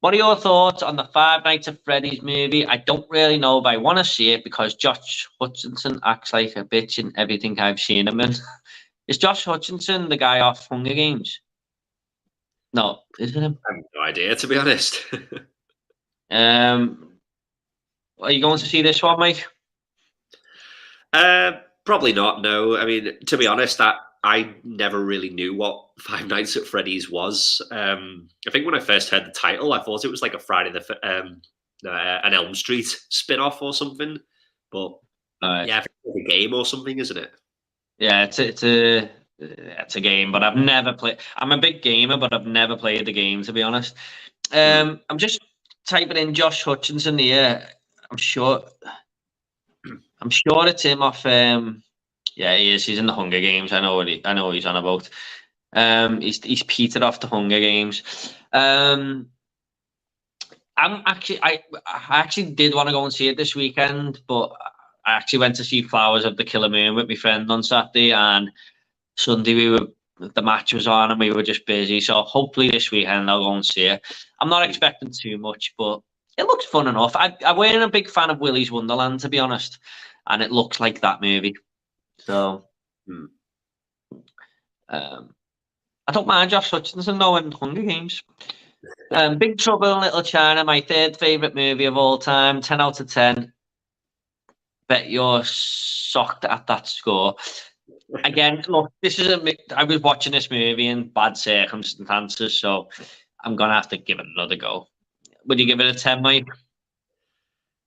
What are your thoughts on the Five Nights at Freddy's movie? I don't really know, but I want to see it because Josh Hutcherson acts like a bitch in everything I've seen him in. Is Josh Hutcherson the guy off Hunger Games? No, is it him? I have no idea, to be honest. Are you going to see this one, Mike? Probably not. No, I mean, to be honest, that I never really knew what Five Nights at Freddy's was. I think when I first heard the title, I thought it was like a an Elm Street spin-off or something. But yeah, I think it's a game or something, isn't it? Yeah, it's a game, but I've never played. I'm a big gamer, but I've never played the game, to be honest. I'm just typing in Josh Hutcherson here. I'm sure it's him off. Yeah, he is. He's in the Hunger Games. I know what he's on about. He's Peter off the Hunger Games. I actually did want to go and see it this weekend, but I actually went to see Flowers of the Killer Moon with my friend on Saturday, and Sunday the match was on and we were just busy. So hopefully this weekend I'll go and see it. I'm not expecting too much, but it looks fun enough. I weren't a big fan of Willy's Wonderland, to be honest, and it looks like that movie. So I don't mind Josh Hutcherson though in Hunger Games. Big Trouble in Little China, my third favourite movie of all time, 10 out of 10. Bet you're shocked at that score. Again, look, I was watching this movie in bad circumstances, so I'm gonna have to give it another go. Would you give it a 10, Mike?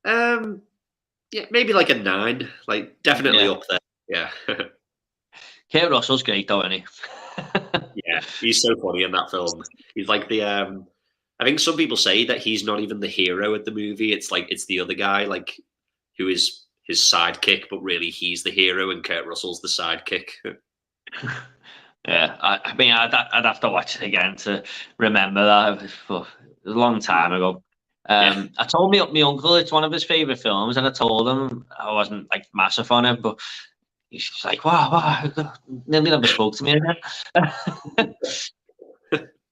Yeah, maybe like a 9. Like definitely up there. Yeah. Kurt Russell's great though, isn't he? Yeah, he's so funny in that film. He's like the I think some people say that he's not even the hero of the movie. It's like it's the other guy, like who is his sidekick, but really he's the hero and Kurt Russell's the sidekick. Yeah, I mean, I'd have to watch it again to remember that. It was a long time ago. I told my uncle it's one of his favourite films, and I told him I wasn't like massive on it, but he's like, wow, nearly never spoke to me again.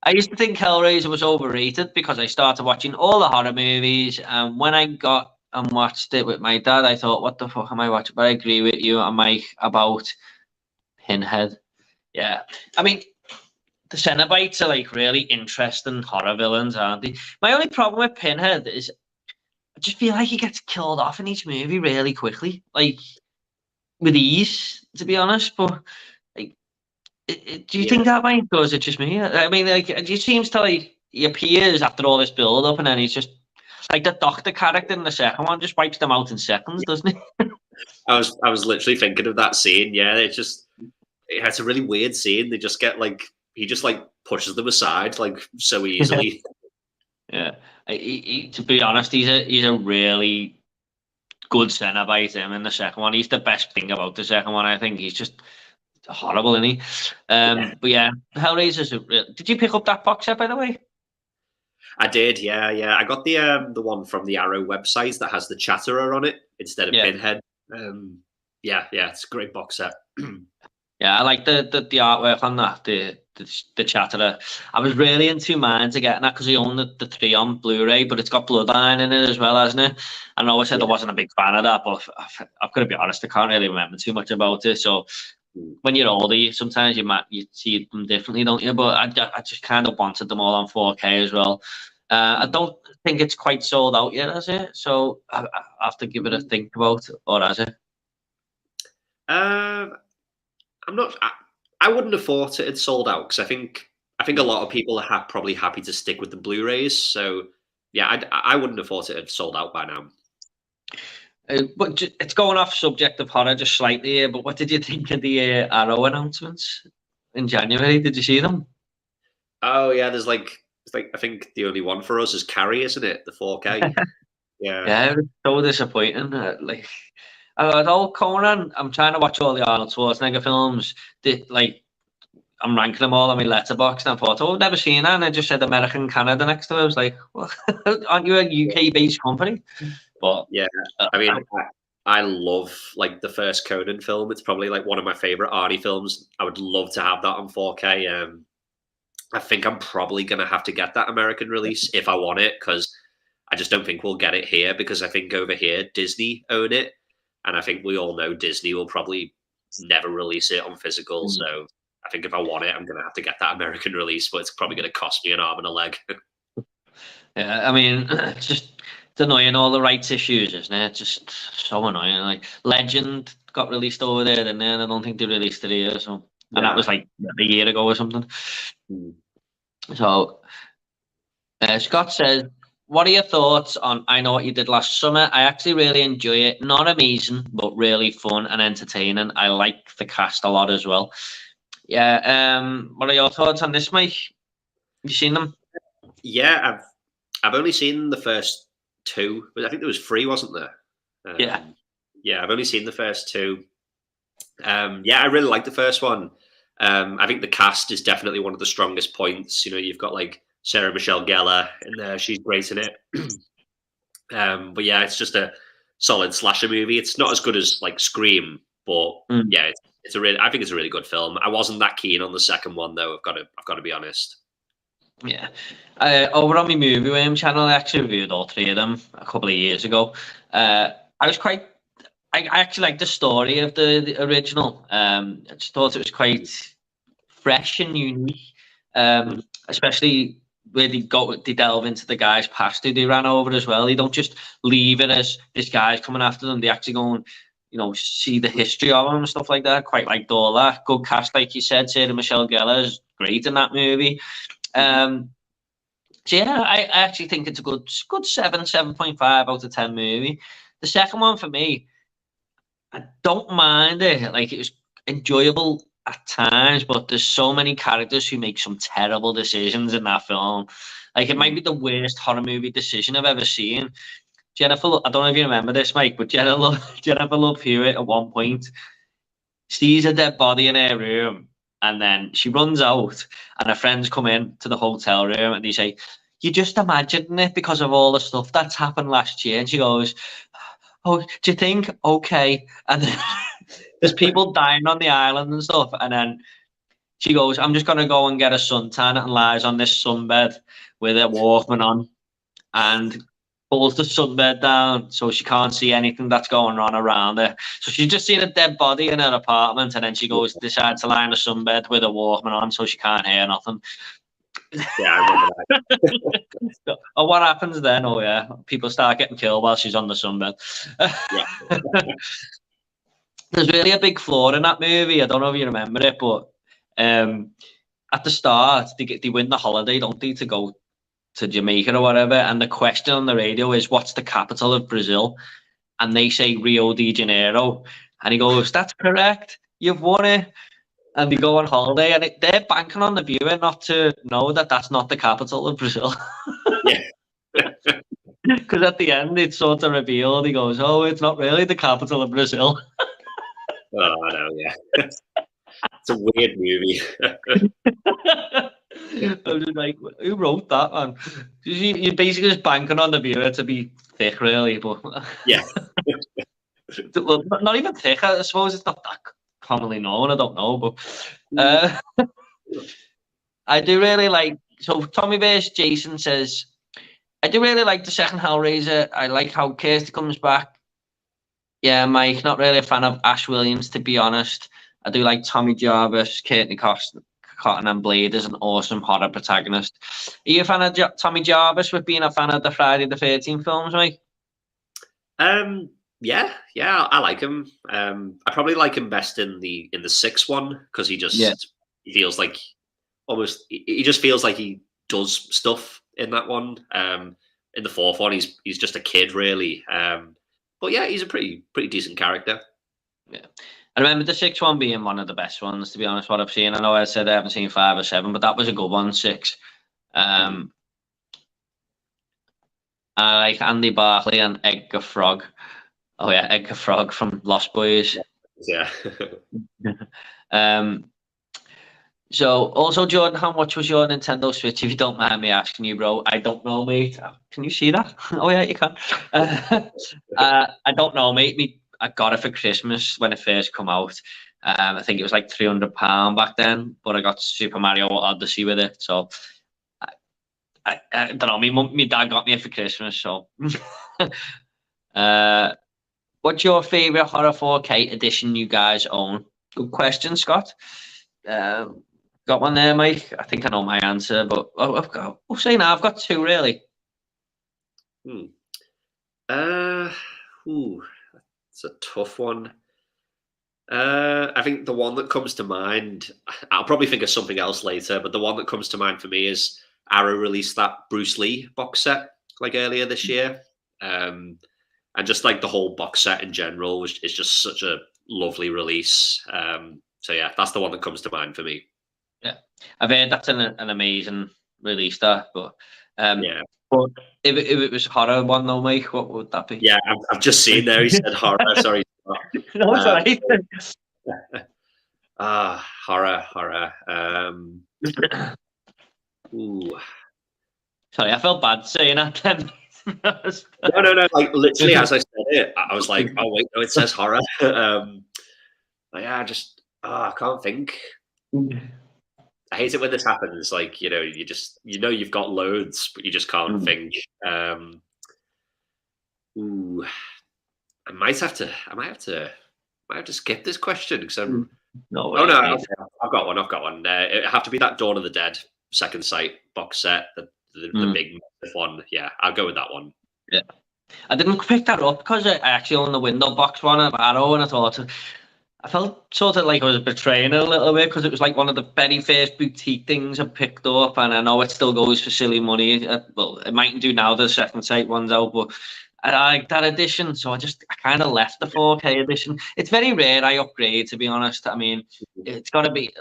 I used to think Hellraiser was overrated because I started watching all the horror movies, and when I got and watched it with my dad, I thought, what the fuck am I watching? But I agree with you and Mike about Pinhead. Yeah, I mean, the Cenobites are like really interesting horror villains, aren't they? My only problem with Pinhead is I just feel like he gets killed off in each movie really quickly, like with ease, to be honest. But like, do you think that, Mike, or is it just me? I mean, like, it just seems to like he appears after all this build up, and then he's just like the doctor character in the second one just wipes them out in seconds, doesn't he? I was literally thinking of that scene. Yeah, it's a really weird scene. They just get like he just like pushes them aside like so easily. Yeah, to be honest, he's a really good Cenobite. Him in the second one, he's the best thing about the second one. I think he's just horrible, isn't he? But yeah, Hellraiser's. Did you pick up that box set, by the way? I did, yeah. I got the one from the Arrow website that has the Chatterer on it instead of Pinhead. Yeah, it's a great box set. Yeah, I like the artwork on that, the Chatterer. I was really in two minds of getting that because I own the 3 on Blu-ray, but it's got Bloodline in it as well, hasn't it? I know I said I wasn't a big fan of that, but I've got to be honest, I can't really remember too much about it. So when you're older, sometimes you see them differently, don't you? But I just kind of wanted them all on 4K as well. I don't think it's quite sold out yet, is it? So I have to give it a think about, or has it? I'm not. I wouldn't have thought it had sold out because I think a lot of people are probably happy to stick with the Blu-rays. So yeah, I wouldn't have thought it had sold out by now. But it's going off subject of horror just slightly here, but what did you think of the Arrow announcements in January? Did you see them? Oh yeah, it's like I think the only one for us is Carrie, isn't it? The 4K. Yeah. Yeah, it was so disappointing. Like, all Conan, I'm trying to watch all the Arnold Schwarzenegger films. I'm ranking them all on my letterbox, and I thought, oh, I've never seen that. And I just said American Canada next to it. I was like, well, aren't you a UK-based company? But Yeah, I mean, I love like the first Conan film. It's probably like one of my favorite Arnie films. I would love to have that on 4K. I think I'm probably gonna have to get that American release if I want it, because I just don't think we'll get it here, because I think over here Disney own it, and I think we all know Disney will probably never release it on physical. So I think if I want it, I'm gonna have to get that American release, but it's probably gonna cost me an arm and a leg. yeah, I mean, it's annoying, all the rights issues, isn't it? Just so annoying. Like Legend got released over there, and then I don't think they released it here. So, and that was like a year ago or something. So, Scott says, what are your thoughts on I Know What You Did Last Summer? I actually really enjoy it. Not amazing, but really fun and entertaining. I like the cast a lot as well. Yeah. What are your thoughts on this, Mike? Have you seen them? Yeah, I've only seen the first two, but I think there was three, wasn't there? Yeah. Yeah, I've only seen the first two. Yeah, I really like the first one. I think the cast is definitely one of the strongest points. You know, you've got like Sarah Michelle Gellar in there; she's great in it. But yeah, it's just a solid slasher movie. It's not as good as like Scream, but yeah, it's a really. I think it's a really good film. I wasn't that keen on the second one though. I've got to be honest. Yeah. Over on my Movie Worm channel, I actually reviewed all three of them a couple of years ago. I actually liked the story of the original. I just thought it was quite fresh and unique, especially where they delve into the guy's past who they ran over as well. They don't just leave it as this guy's coming after them. They actually go and, see the history of him and stuff like that. Quite liked all that. Good cast, like you said. Sarah Michelle Gellar is great in that movie. So yeah, I actually think it's a good 7.5 out of 10 movie. The second one for me, I don't mind it. Like, it was enjoyable at times, but there's so many characters who make some terrible decisions in that film. Like, it might be the worst horror movie decision I've ever seen. Jennifer, I don't know if you remember this, Mike, but Jennifer Love Hewitt at one point sees a dead body in her room, and then she runs out, and her friends come in to the hotel room, and they say, "You're just imagining it because of all the stuff that's happened last year." And she goes, "Oh, do you think? Okay." And then there's people dying on the island and stuff, and then she goes, "I'm just gonna go and get a suntan," and lies on this sunbed with a Walkman on, and pulls the sunbed down so she can't see anything that's going on around her. So she's just seen a dead body in her apartment, and then she decides to lie in a sunbed with a Walkman on so she can't hear nothing. Yeah, I remember that. Oh, what happens then? Oh yeah, people start getting killed while she's on the sunbed. There's really a big flaw in that movie. I don't know if you remember it, but at the start they win the holiday, don't they, to go to Jamaica or whatever, and the question on the radio is, what's the capital of Brazil? And they say Rio de Janeiro, and he goes, "That's correct, you've won it." And they go on holiday, and they're banking on the viewer not to know that that's not the capital of Brazil. Yeah. Because at the end it's sort of revealed. He goes, "Oh, it's not really the capital of Brazil." Oh, I know, yeah. It's a weird movie. I was just like, who wrote that, man? You're basically just banking on the viewer to be thick, really. But Yeah. well, not even thick. I suppose it's not that commonly known. I don't know, but I do really like. So Tommy vs. Jason says, I do really like the second Hellraiser. I like how Kirsty comes back. Yeah, Mike, not really a fan of Ash Williams, to be honest. I do like Tommy Jarvis, Courtney Cotton and Blade is an awesome horror protagonist. Are you a fan of Tommy Jarvis with being a fan of the Friday the 13th films, Mike? Yeah, I like him. I probably like him best in the sixth one, because he feels like he just feels like he does stuff in that one. in the fourth one, he's just a kid, really. But yeah, he's a pretty decent character. Yeah. I remember the sixth one being one of the best ones, to be honest, what I've seen. I know I said I haven't seen 5 or 7, but that was a good one, 6. I like Andy Barclay and Edgar Frog. Oh yeah, Edgar Frog from Lost Boys. Yeah. So also, Jordan, how much was your Nintendo Switch? If you don't mind me asking you, bro. I don't know, mate. Can you see that? Oh yeah, you can. I don't know, mate. I got it for Christmas when it first come out. I think it was like £300 back then, but I got Super Mario Odyssey with it. So I don't know. My dad got me it for Christmas. So, what's your favorite horror 4K edition you guys own? Good question, Scott. Got one there, Mike. I think I know my answer, but I've got. We'll say now. I've got 2 really. It's a tough one. I think the one that comes to mind, I'll probably think of something else later, but the one that comes to mind for me is Arrow released that Bruce Lee box set like earlier this year. And just like the whole box set in general is just such a lovely release. So yeah, that's the one that comes to mind for me. Yeah, I've heard that's an amazing release, that. But yeah. But if it was horror one though, Mike, what would that be? Yeah, I've just seen there. He said horror. Sorry. No, sorry. Horror. Ooh. Sorry, I felt bad saying that then. No. Like literally, as I said it, I was like, "Oh wait, no, it says horror." Yeah, I can't think. I hate it when this happens. like, you've got loads, but you just can't think. Ooh, I might have to skip this question because I'm. No, I've got one. It have to be that Dawn of the Dead Second Sight box set, the big one. Yeah, I'll go with that one. Yeah, I didn't pick that up because I actually own the window box one of Arrow, and I felt sort of like I was betraying it a little bit because it was like one of the very first boutique things I picked up, and I know it still goes for silly money. Well, it mightn't do now. The Second Sight one's out, but I like that edition, so I kind of left the 4K edition. It's very rare I upgrade, to be honest. I mean, it's got to be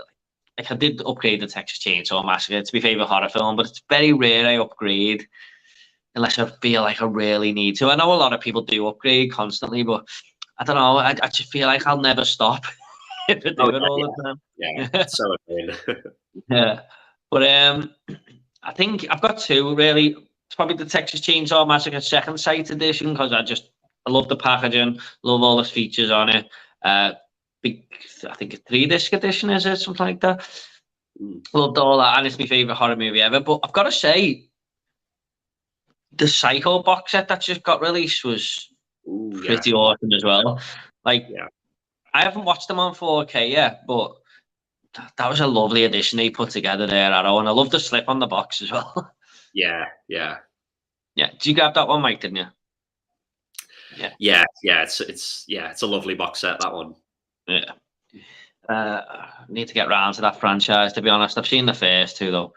like I did upgrade the Texas Chainsaw Massacre. It's my favorite horror film, but it's very rare I upgrade unless I feel like I really need to. I know a lot of people do upgrade constantly, but I don't know. I just feel like I'll never stop if I do it all the time. Yeah, so annoying. Yeah, but I think I've got 2 really. It's probably the Texas Chainsaw Massacre Second Sight edition because I love the packaging, love all the features on it. I think a 3-disc edition, is it, something like that? Loved all that, and it's my favorite horror movie ever. But I've got to say, the Psycho box set that just got released was pretty awesome as well. Like, I haven't watched them on 4K yet, but that was a lovely addition they put together there, Arrow, and I love the slip on the box as well. Yeah. Did you grab that one, Mike? Didn't you? Yeah. It's a lovely box set, that one. Yeah. Need to get round to that franchise, to be honest. I've seen the first 2 though.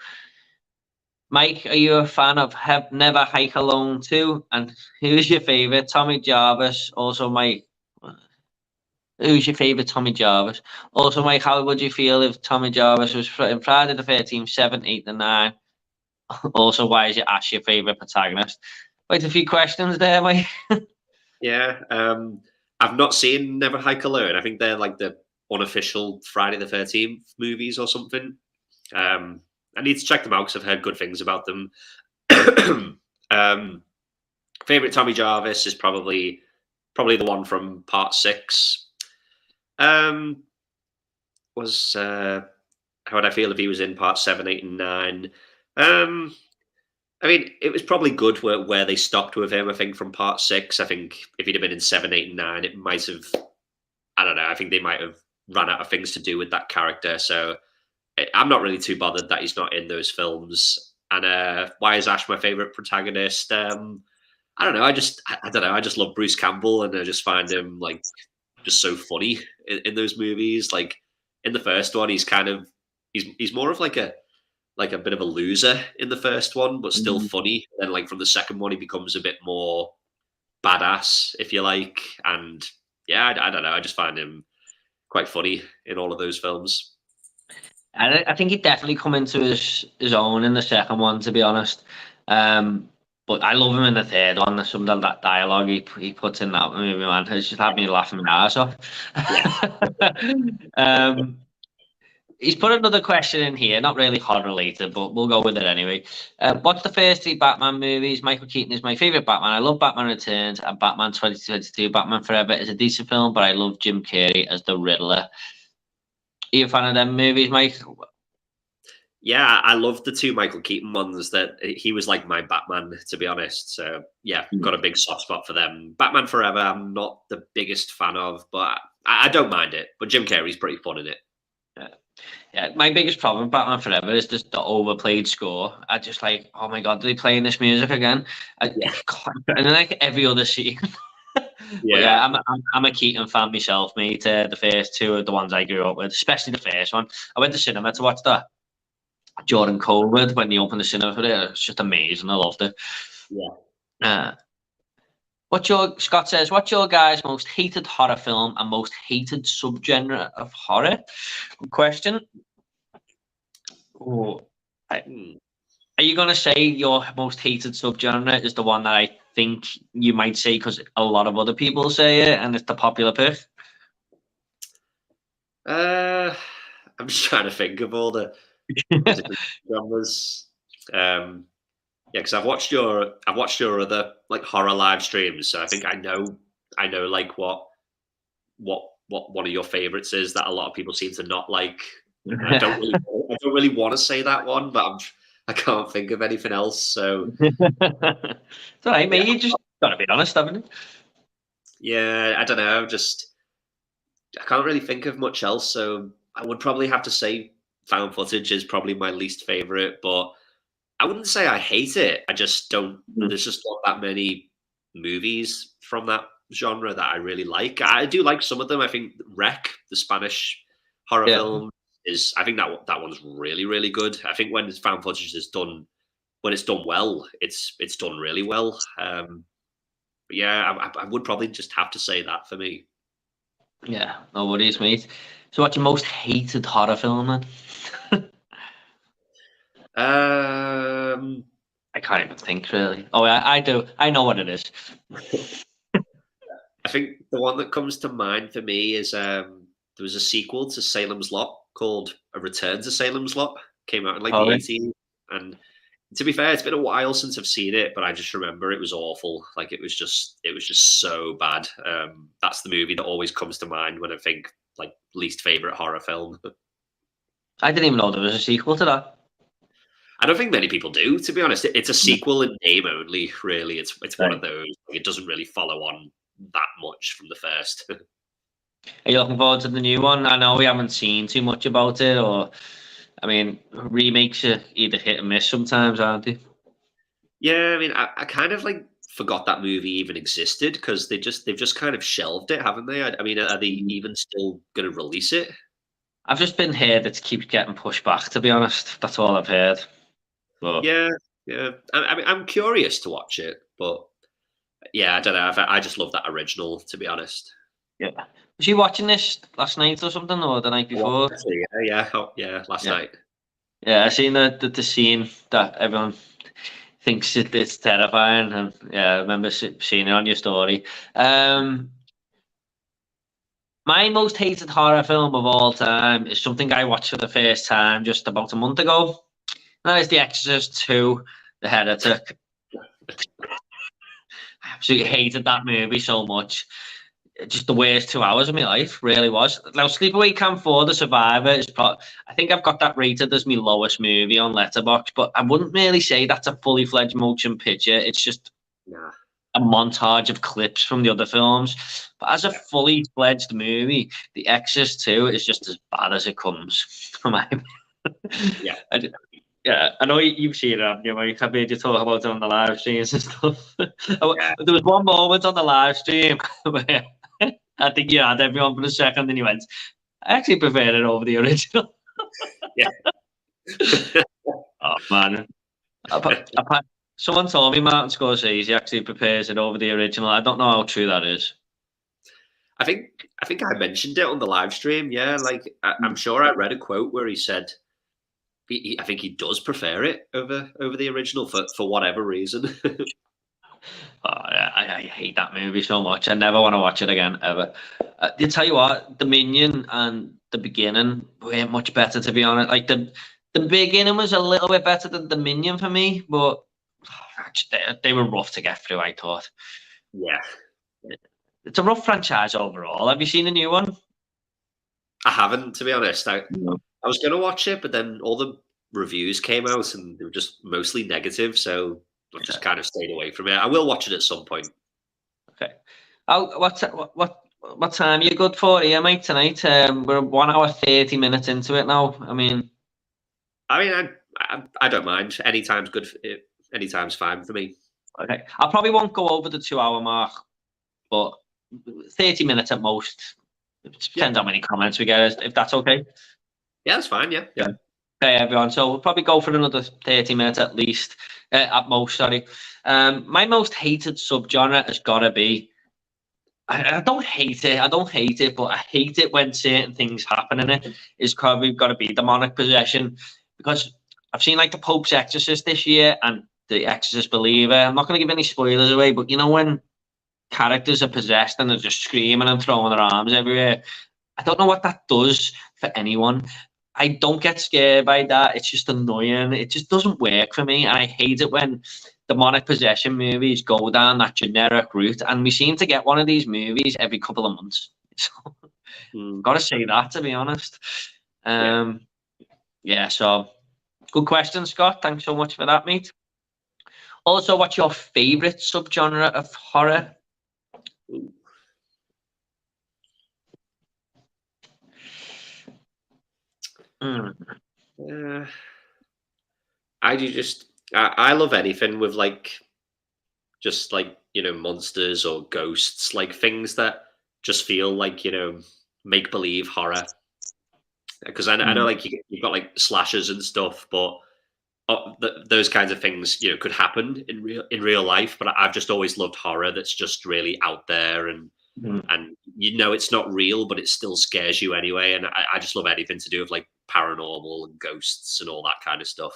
Mike, are you a fan of Never Hike Alone 2? And who's your favourite? Tommy Jarvis. Also, Mike, who's your favourite Tommy Jarvis? Also, Mike, how would you feel if Tommy Jarvis was in Friday the 13th, 7, 8, and 9? Also, why is Ash your favourite protagonist? Quite a few questions there, Mike. Yeah. I've not seen Never Hike Alone. I think they're like the unofficial Friday the 13th movies or something. I need to check them out because I've heard good things about them. Favorite Tommy Jarvis is probably the one from part 6. How would I feel if he was in part 7, 8, and 9? I mean, it was probably good where they stopped with him. I think from part 6. I think if he'd have been in 7, 8, and 9, it might have. I don't know. I think they might have run out of things to do with that character. So I'm not really too bothered that he's not in those films. And why is Ash my favorite protagonist? I don't know. I don't know. I just love Bruce Campbell, and I just find him like just so funny in those movies. Like in the first one, he's more of like a like a bit of a loser in the first one, but still funny. Then like from the second one, he becomes a bit more badass, if you like. And yeah, I don't know. I just find him quite funny in all of those films. I think he definitely come into his own in the second one, to be honest. But I love him in the third one. There's some of that dialogue he puts in that movie, man. It's just had me laughing my ass off. He's put another question in here, not really horror related, but we'll go with it anyway. What's the first three Batman movies? Michael Keaton is my favorite Batman. I love Batman Returns and Batman 2022. Batman Forever is a decent film, but I love Jim Carrey as the Riddler. Are you a fan of them movies, Mike? Yeah, I love the two Michael Keaton ones. That he was like my Batman, to be honest. So yeah, got a big soft spot for them. Batman Forever, I'm not the biggest fan of, but I don't mind it. But Jim Carrey's pretty fun in it. Yeah, my biggest problem with Batman Forever is just the overplayed score. I just like, oh my god, are they playing this music again? And then like every other scene. Yeah, I'm a Keaton fan myself, mate. The first two are the ones I grew up with, especially the first one. I went to cinema to watch that during COVID when they opened the cinema for it. It's just amazing. I loved it. Yeah. Scott says, what's your guys' most hated horror film and most hated subgenre of horror? Good question. Are you going to say your most hated subgenre is the one that I think you might say because a lot of other people say it and it's the popular pick? I'm just trying to think of all the genres. Yeah, because I've watched your other like horror live streams, so I think I know like what one of your favorites is that a lot of people seem to not like. I don't really want to say that one, but I can't think of anything else. So it's all right, mate. You just gotta be honest, haven't you? Yeah, I don't know. I can't really think of much else. So I would probably have to say found footage is probably my least favorite, but I wouldn't say I hate it. I just don't. There's just not that many movies from that genre that I really like. I do like some of them. I think Wreck, the Spanish horror film, I think that one's really, really good. I think when found footage is done, when it's done well, it's done really well. But yeah, I would probably just have to say that for me. Yeah, no worries, mate. So what's your most hated horror film then? I can't even think really. Oh, I do. I know what it is. I think the one that comes to mind for me is there was a sequel to Salem's Lot called A Return to Salem's Lot. Came out in like the 80s, and to be fair, it's been a while since I've seen it, but I just remember it was awful. Like it was just so bad. That's the movie that always comes to mind when I think like least favorite horror film. I didn't even know there was a sequel to that. I don't think many people do, to be honest. It's a sequel in name only, really. It's one of those. It doesn't really follow on that much from the first. Are you looking forward to the new one? I know we haven't seen too much about it, or I mean, remakes are either hit and miss sometimes, aren't they? Yeah, I mean, I kind of like forgot that movie even existed because they've just kind of shelved it, haven't they? I mean, are they even still going to release it? I've just been heard that it keeps getting pushed back. To be honest, that's all I've heard. But yeah. I mean, I'm curious to watch it, but yeah, I don't know. I just love that original, to be honest. Yeah. Was you watching this last night or something, or the night before? Yeah, last night. Yeah, I seen the scene that everyone thinks it's terrifying, and yeah, I remember seeing it on your story. My most hated horror film of all time is something I watched for the first time just about a month ago. That is The Exorcist 2, The Heretic. I absolutely hated that movie so much. Just the worst 2 hours of my life, really was. Now, Sleepaway Camp 4, The Survivor, is probably, I think I've got that rated as my lowest movie on Letterboxd, but I wouldn't really say that's a fully fledged motion picture. It's just a montage of clips from the other films. But as a fully fledged movie, The Exorcist 2 is just as bad as it comes. For my Yeah, I know you've seen it, haven't you? Mike? I've heard you talk about it on the live streams and stuff. There was one moment on the live stream where I think you had everyone for a second, and you went, I actually prefer it over the original. Oh man. Someone told me Martin Scorsese actually prepares it over the original. I don't know how true that is. I think I mentioned it on the live stream. Yeah, like I'm sure I read a quote where he said I think he does prefer it over the original for whatever reason. Oh, yeah, I hate that movie so much. I never want to watch it again ever. You tell you what, the Minion and the beginning weren't much better, to be honest. Like the beginning was a little bit better than the Minion for me, but actually, they were rough to get through. I thought Yeah, it's a rough franchise overall. Have you seen the new one? I haven't, to be honest. I No. I was gonna watch it, but then all the reviews came out and they were just mostly negative, so I've just kind of stayed away from it. I will watch it at some point. Okay. Oh, what time are you good for here, mate? Tonight? We're 1 hour 30 minutes into it now. I mean, I mean, I don't mind. Anytime's good. Anytime's fine for me. okay. I probably won't go over the 2 hour mark, but 30 minutes at most. It depends Yeah, how many comments we get, if that's okay. yeah, that's fine. Yeah, yeah. Okay, everyone. So we'll probably go for another 30 minutes at least, at most, sorry. My most hated subgenre has got to be. I don't hate it. I don't hate it, but I hate it when certain things happen in it. Is probably got to be demonic possession, because I've seen like the Pope's Exorcist this year and the Exorcist Believer. I'm not going to give any spoilers away, but you know when characters are possessed and they're just screaming and throwing their arms everywhere. I don't know what that does for anyone. I don't get scared by that. It's just annoying. It just doesn't work for me. And I hate it when demonic possession movies go down that generic route. And we seem to get one of these movies every couple of months. So, gotta say that, to be honest. Yeah. Yeah, so good question, Scott. Thanks so much for that, mate. Also, what's your favourite subgenre of horror? I do just I love anything with like just like monsters or ghosts, like things that just feel like make believe horror. Because I know like you've got like slashers and stuff, but those kinds of things could happen in real life. But I've just always loved horror that's just really out there and it's not real, but it still scares you anyway. And I just love anything to do with like paranormal and ghosts and all that kind of stuff.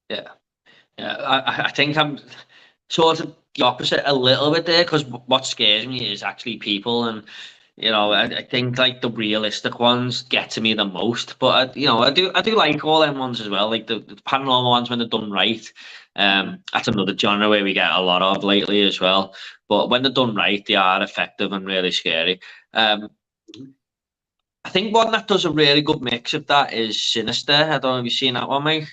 Yeah. Yeah, I think I'm sort of the opposite a little bit there, because what scares me is actually people, and I think like the realistic ones get to me the most. But I do like all them ones as well, like the paranormal ones when they're done right. That's another genre where we get a lot of lately as well. But when they're done right, they are effective and really scary. I think one that does a really good mix of that is Sinister. I don't know if you've seen that one, mate.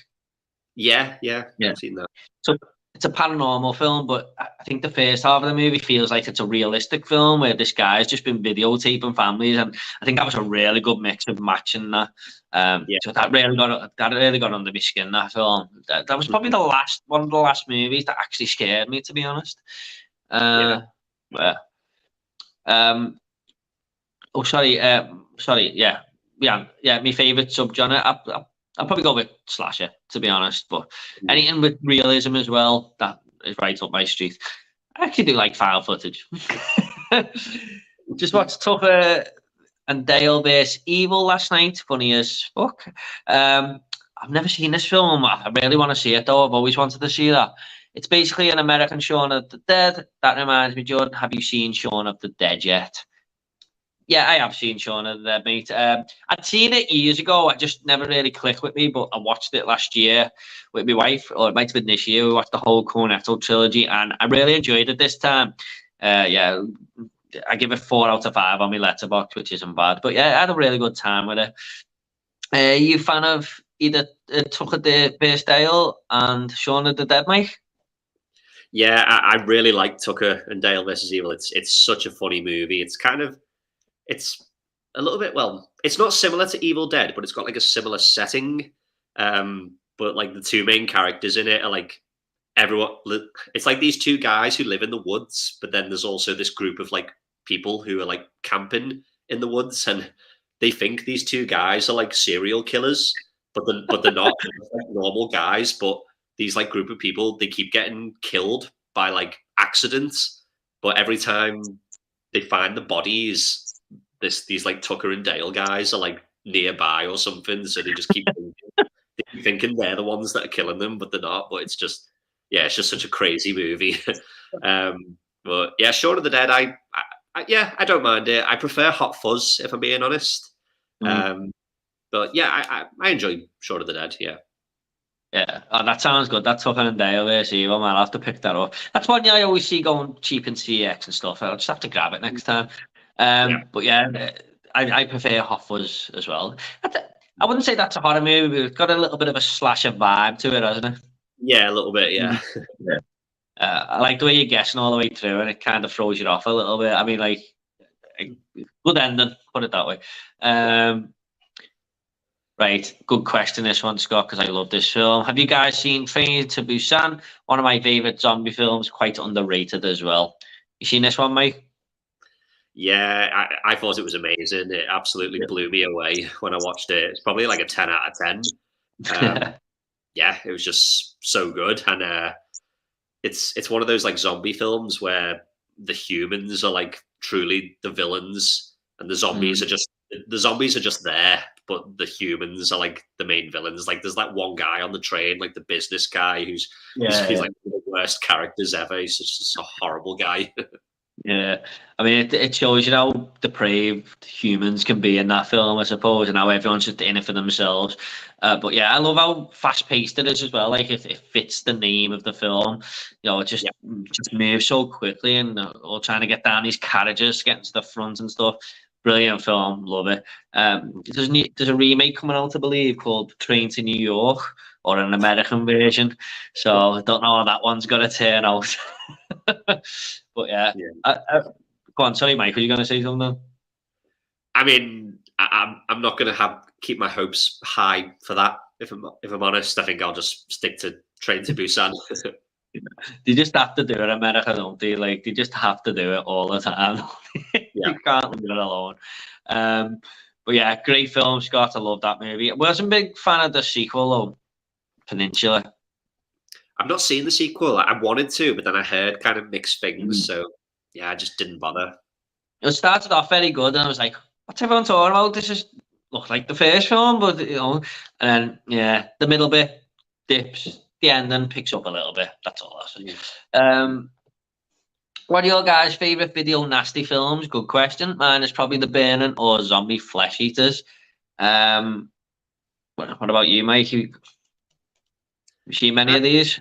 Yeah, Yeah. I've seen that. So it's a paranormal film, but I think the first half of the movie feels like it's a realistic film where this guy's just been videotaping families, and I think that was a really good mix of matching that. So that really got under my skin. That film. That was probably one of the last movies that actually scared me, to be honest. Yeah. Oh, sorry. Yeah. My favorite subgenre. I'll probably go with slasher, to be honest. But anything with realism as well, that is right up my street. I actually do like foul footage. Just watched Tucker and Dale vs. Evil last night. Funny as fuck. I've never seen this film. I really want to see it, though. I've always wanted to see that. It's basically an American Shaun of the Dead. That reminds me, Jordan, have you seen Shaun of the Dead yet? Yeah, I have seen Shaun of the Dead, mate. I'd seen it years ago. It just never really clicked with me, but I watched it last year with my wife, or it might have been this year. We watched the whole Cornetto trilogy, and I really enjoyed it this time. Yeah, I give it 4 out of 5 on my letterbox, which isn't bad. But yeah, I had a really good time with it. Are you a fan of either Tucker vs. Dale and Shaun of the Dead, Mike? Yeah, I really like Tucker and Dale versus Evil. It's such a funny movie. It's a little bit, well, it's not similar to Evil Dead, but it's got like a similar setting. But like the two main characters in it are like everyone. It's like these two guys who live in the woods, but then there's also this group of like people who are like camping in the woods, and they think these two guys are like serial killers. but they're not. They're just, like, normal guys, but these like group of people, they keep getting killed by like accidents. But every time they find the bodies, these like Tucker and Dale guys are like nearby or something, so they just they keep thinking they're the ones that are killing them, but they're not. But it's just, yeah, it's just such a crazy movie. But yeah, Shaun of the Dead, yeah, I don't mind it. I prefer Hot Fuzz, if I'm being honest. But yeah, I enjoy Shaun of the Dead. Yeah. Yeah, oh, that sounds good. That Tucker and Dale versus Evil, man. I'll have to pick that up. That's one I always see going cheap in CX and stuff. I'll just have to grab it next time. But yeah, I prefer Hot Fuzz as well. I wouldn't say that's a horror movie, but it's got a little bit of a slasher vibe to it, hasn't it? Yeah, a little bit. Yeah. I like the way you're guessing all the way through, and it kind of throws you off a little bit. I mean, like, good ending, put it that way. Right, good question this one, Scott, because I love this film. Have you guys seen Train to Busan? One of my favourite zombie films, quite underrated as well. You seen this one, Mike? Yeah, I thought it was amazing. It absolutely blew me away when I watched it. It's probably like a 10 out of 10. Yeah, it was just so good. And it's one of those like zombie films where the humans are like truly the villains, and the zombies are just there, but the humans are like the main villains. Like there's that one guy on the train, like the business guy, he's like one of the worst characters ever. He's just a horrible guy. Yeah, I mean, it shows you how depraved humans can be in that film, I suppose, and how everyone's just in it for themselves. But yeah, I love how fast paced it is as well. Like it fits the name of the film. You know, it just moves so quickly, and all trying to get down these carriages, getting to the front and stuff. Brilliant film, love it. There's a remake coming out, I believe, called Train to New York, or an American version. So I don't know how that one's gonna turn out. But yeah. Go on, sorry, Mike. Were you going to say something? I mean, I'm not going to keep my hopes high for that. If I'm honest, I think I'll just stick to Train to Busan. They just have to do it, America, don't they? Like they just have to do it all the time. You can't leave it alone. But yeah, great film, Scott. I love that movie. I wasn't a big fan of the sequel, though, Peninsula. I've not seen the sequel. I wanted to, but then I heard kind of mixed things. So yeah, I just didn't bother. It started off very good, and I was like, "What's everyone talking about? This is look like the first film," but you know, and then the middle bit dips, the ending picks up a little bit. That's all I say. What are your guys' favorite video nasty films? Good question. Mine is probably The Burning or Zombie Flesh Eaters. What about you, Mike? You seen many of these?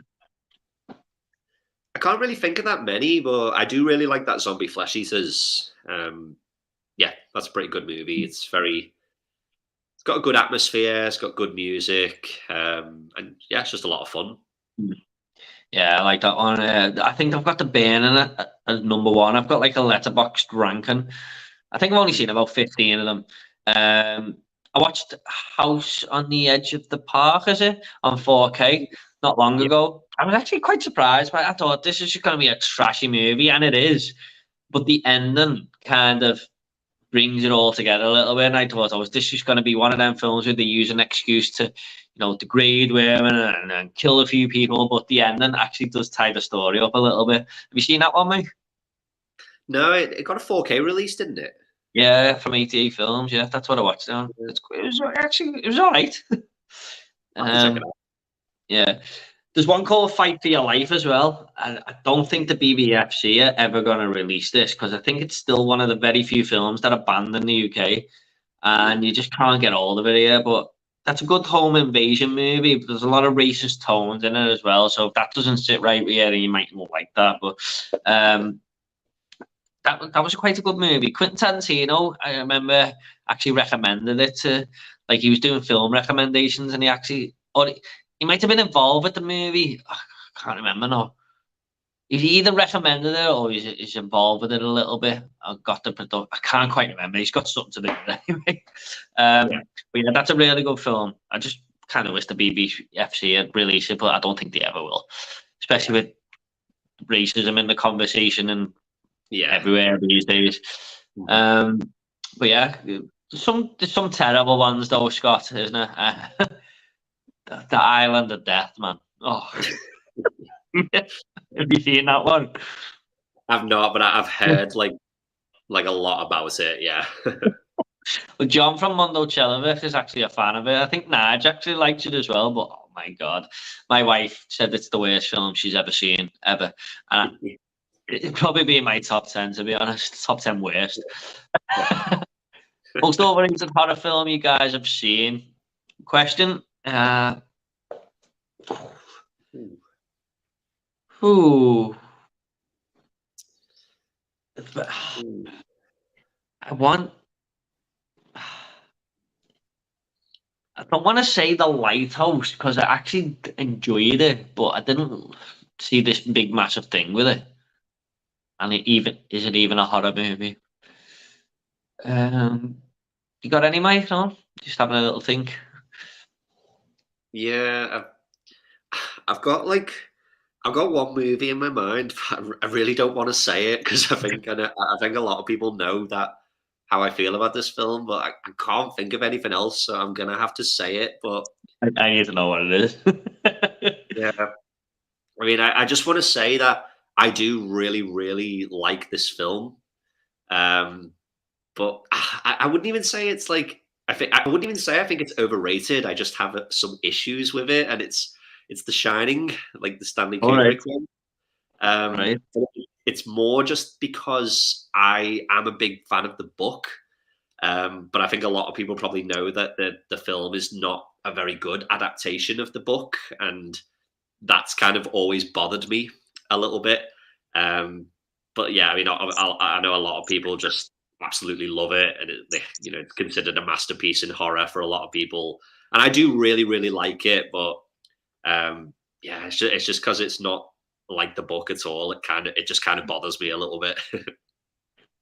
I can't really think of that many, but I do really like that Zombie Flesh Eaters. Yeah, that's a pretty good movie. It's got a good atmosphere. It's got good music, and yeah, it's just a lot of fun. Yeah, I like that one. I think I've got The Burning as number one. I've got like a letterboxed ranking. I think I've only seen about 15 of them. I watched House on the Edge of the Park, is it, on 4K not long ago. I was actually quite surprised, but I thought this is going to be a trashy movie, and it is. But the ending kind of brings it all together a little bit. And I thought, this is going to be one of them films where they use an excuse to, degrade women and kill a few people. But the ending actually does tie the story up a little bit. Have you seen that one, Mike? No, it got a 4K release, didn't it? Yeah, from 88 Films. Yeah, that's what I watched on. It was all right. Yeah. There's one called Fight for Your Life as well. And I don't think the BBFC are ever going to release this because I think it's still one of the very few films that are banned in the UK. And you just can't get hold of it here. But that's a good home invasion movie. But there's a lot of racist tones in it as well. So if that doesn't sit right with you, then you might not like that. But that was quite a good movie. Quentin Tarantino, I remember, actually recommended it to, like, he was doing film recommendations, and he might have been involved with the movie. I can't remember now. He either recommended it or he's involved with it a little bit. I can't quite remember. He's got something to do with it anyway. But yeah, that's a really good film. I just kind of wish the BBFC had released it, but I don't think they ever will. Especially with racism in the conversation and everywhere these days. But yeah, there's some terrible ones though, Scott, isn't it? The Island of Death, man. Oh, have you seen that one? I've not, but I've heard like a lot about it. Yeah. Well, John from Mondo Chelovich is actually a fan of it. I think Nige actually likes it as well. But oh my god, my wife said it's the worst film she's ever seen ever, and it'd probably be in my top 10 to be honest. Top 10 worst. Most overrated horror film you guys have seen? Question. Ooh. I don't want to say The Lighthouse because I actually enjoyed it, but I didn't see this big massive thing with it. And is it even a horror movie? You got any, Mike? No? Just having a little think. Yeah, I've got one movie in my mind. But I really don't want to say it because I think a lot of people know that how I feel about this film, but I can't think of anything else, so I'm gonna have to say it. But I need to know what it is. yeah, I mean, I just want to say that I do really, really like this film. But I wouldn't even say it's like I wouldn't even say I think it's overrated. I just have some issues with it, and it's The Shining, like the Stanley All right. Kubrick one. Right. It's more just because I am a big fan of the book, but I think a lot of people probably know that the film is not a very good adaptation of the book, and that's kind of always bothered me a little bit. But yeah, I mean, I know a lot of people just absolutely love it, and it's considered a masterpiece in horror for a lot of people, and I do really, really like it. But yeah, it's just because it's not like the book at all. It just kind of bothers me a little bit.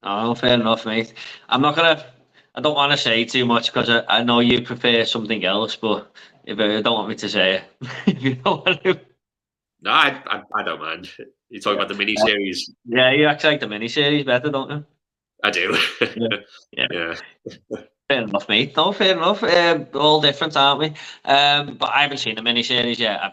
Oh, fair enough, mate. I don't want to say too much because I know you prefer something else, but if you don't want me to say it, if you don't want to. No, I don't mind. You talk about the miniseries. Yeah, you actually like the miniseries better, don't you? I do. Yeah. Yeah. Fair enough, mate. No, fair enough. All different, aren't we? But I haven't seen the miniseries yet. I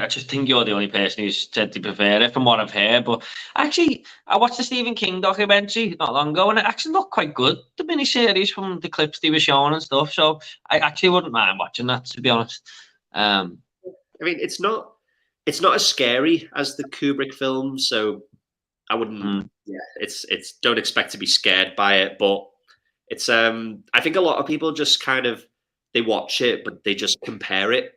just think you're the only person who's said to prefer it from what I've heard. But actually, I watched the Stephen King documentary not long ago, and it actually looked quite good, the miniseries from the clips they were showing and stuff. So I actually wouldn't mind watching that, to be honest. I mean, it's not as scary as the Kubrick films, so I wouldn't. Yeah, it's don't expect to be scared by it, but it's I think a lot of people just kind of they watch it, but they just compare it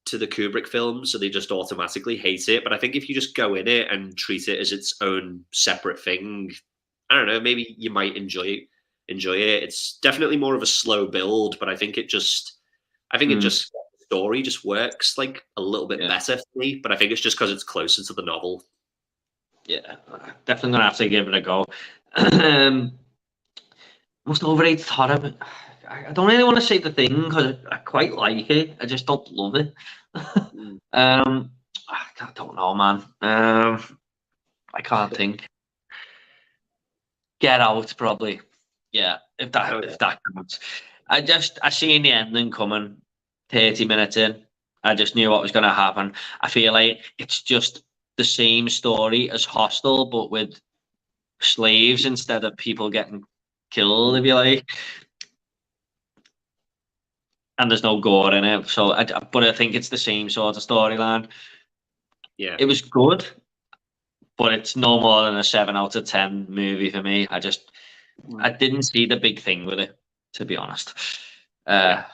to the Kubrick films, so they just automatically hate it. But I think if you just go in it and treat it as its own separate thing, I don't know, maybe you might enjoy it. It's definitely more of a slow build, but I think it just the story just works like a little bit better for me. But I think it's just because it's closer to the novel. Yeah, definitely gonna have to give it a go. Most overrated horror. I don't really want to say The Thing because I quite like it. I just don't love it. I don't know, man. I can't think. Get Out, probably. Yeah, if that counts. I seen the ending coming 30 minutes in. I just knew what was going to happen. I feel like it's just the same story as Hostel, but with slaves instead of people getting killed, if you like. And there's no gore in it, but I think it's the same sort of storyline. Yeah, it was good, but it's no more than a 7 out of 10 movie for me. I didn't see the big thing with it, to be honest. Don't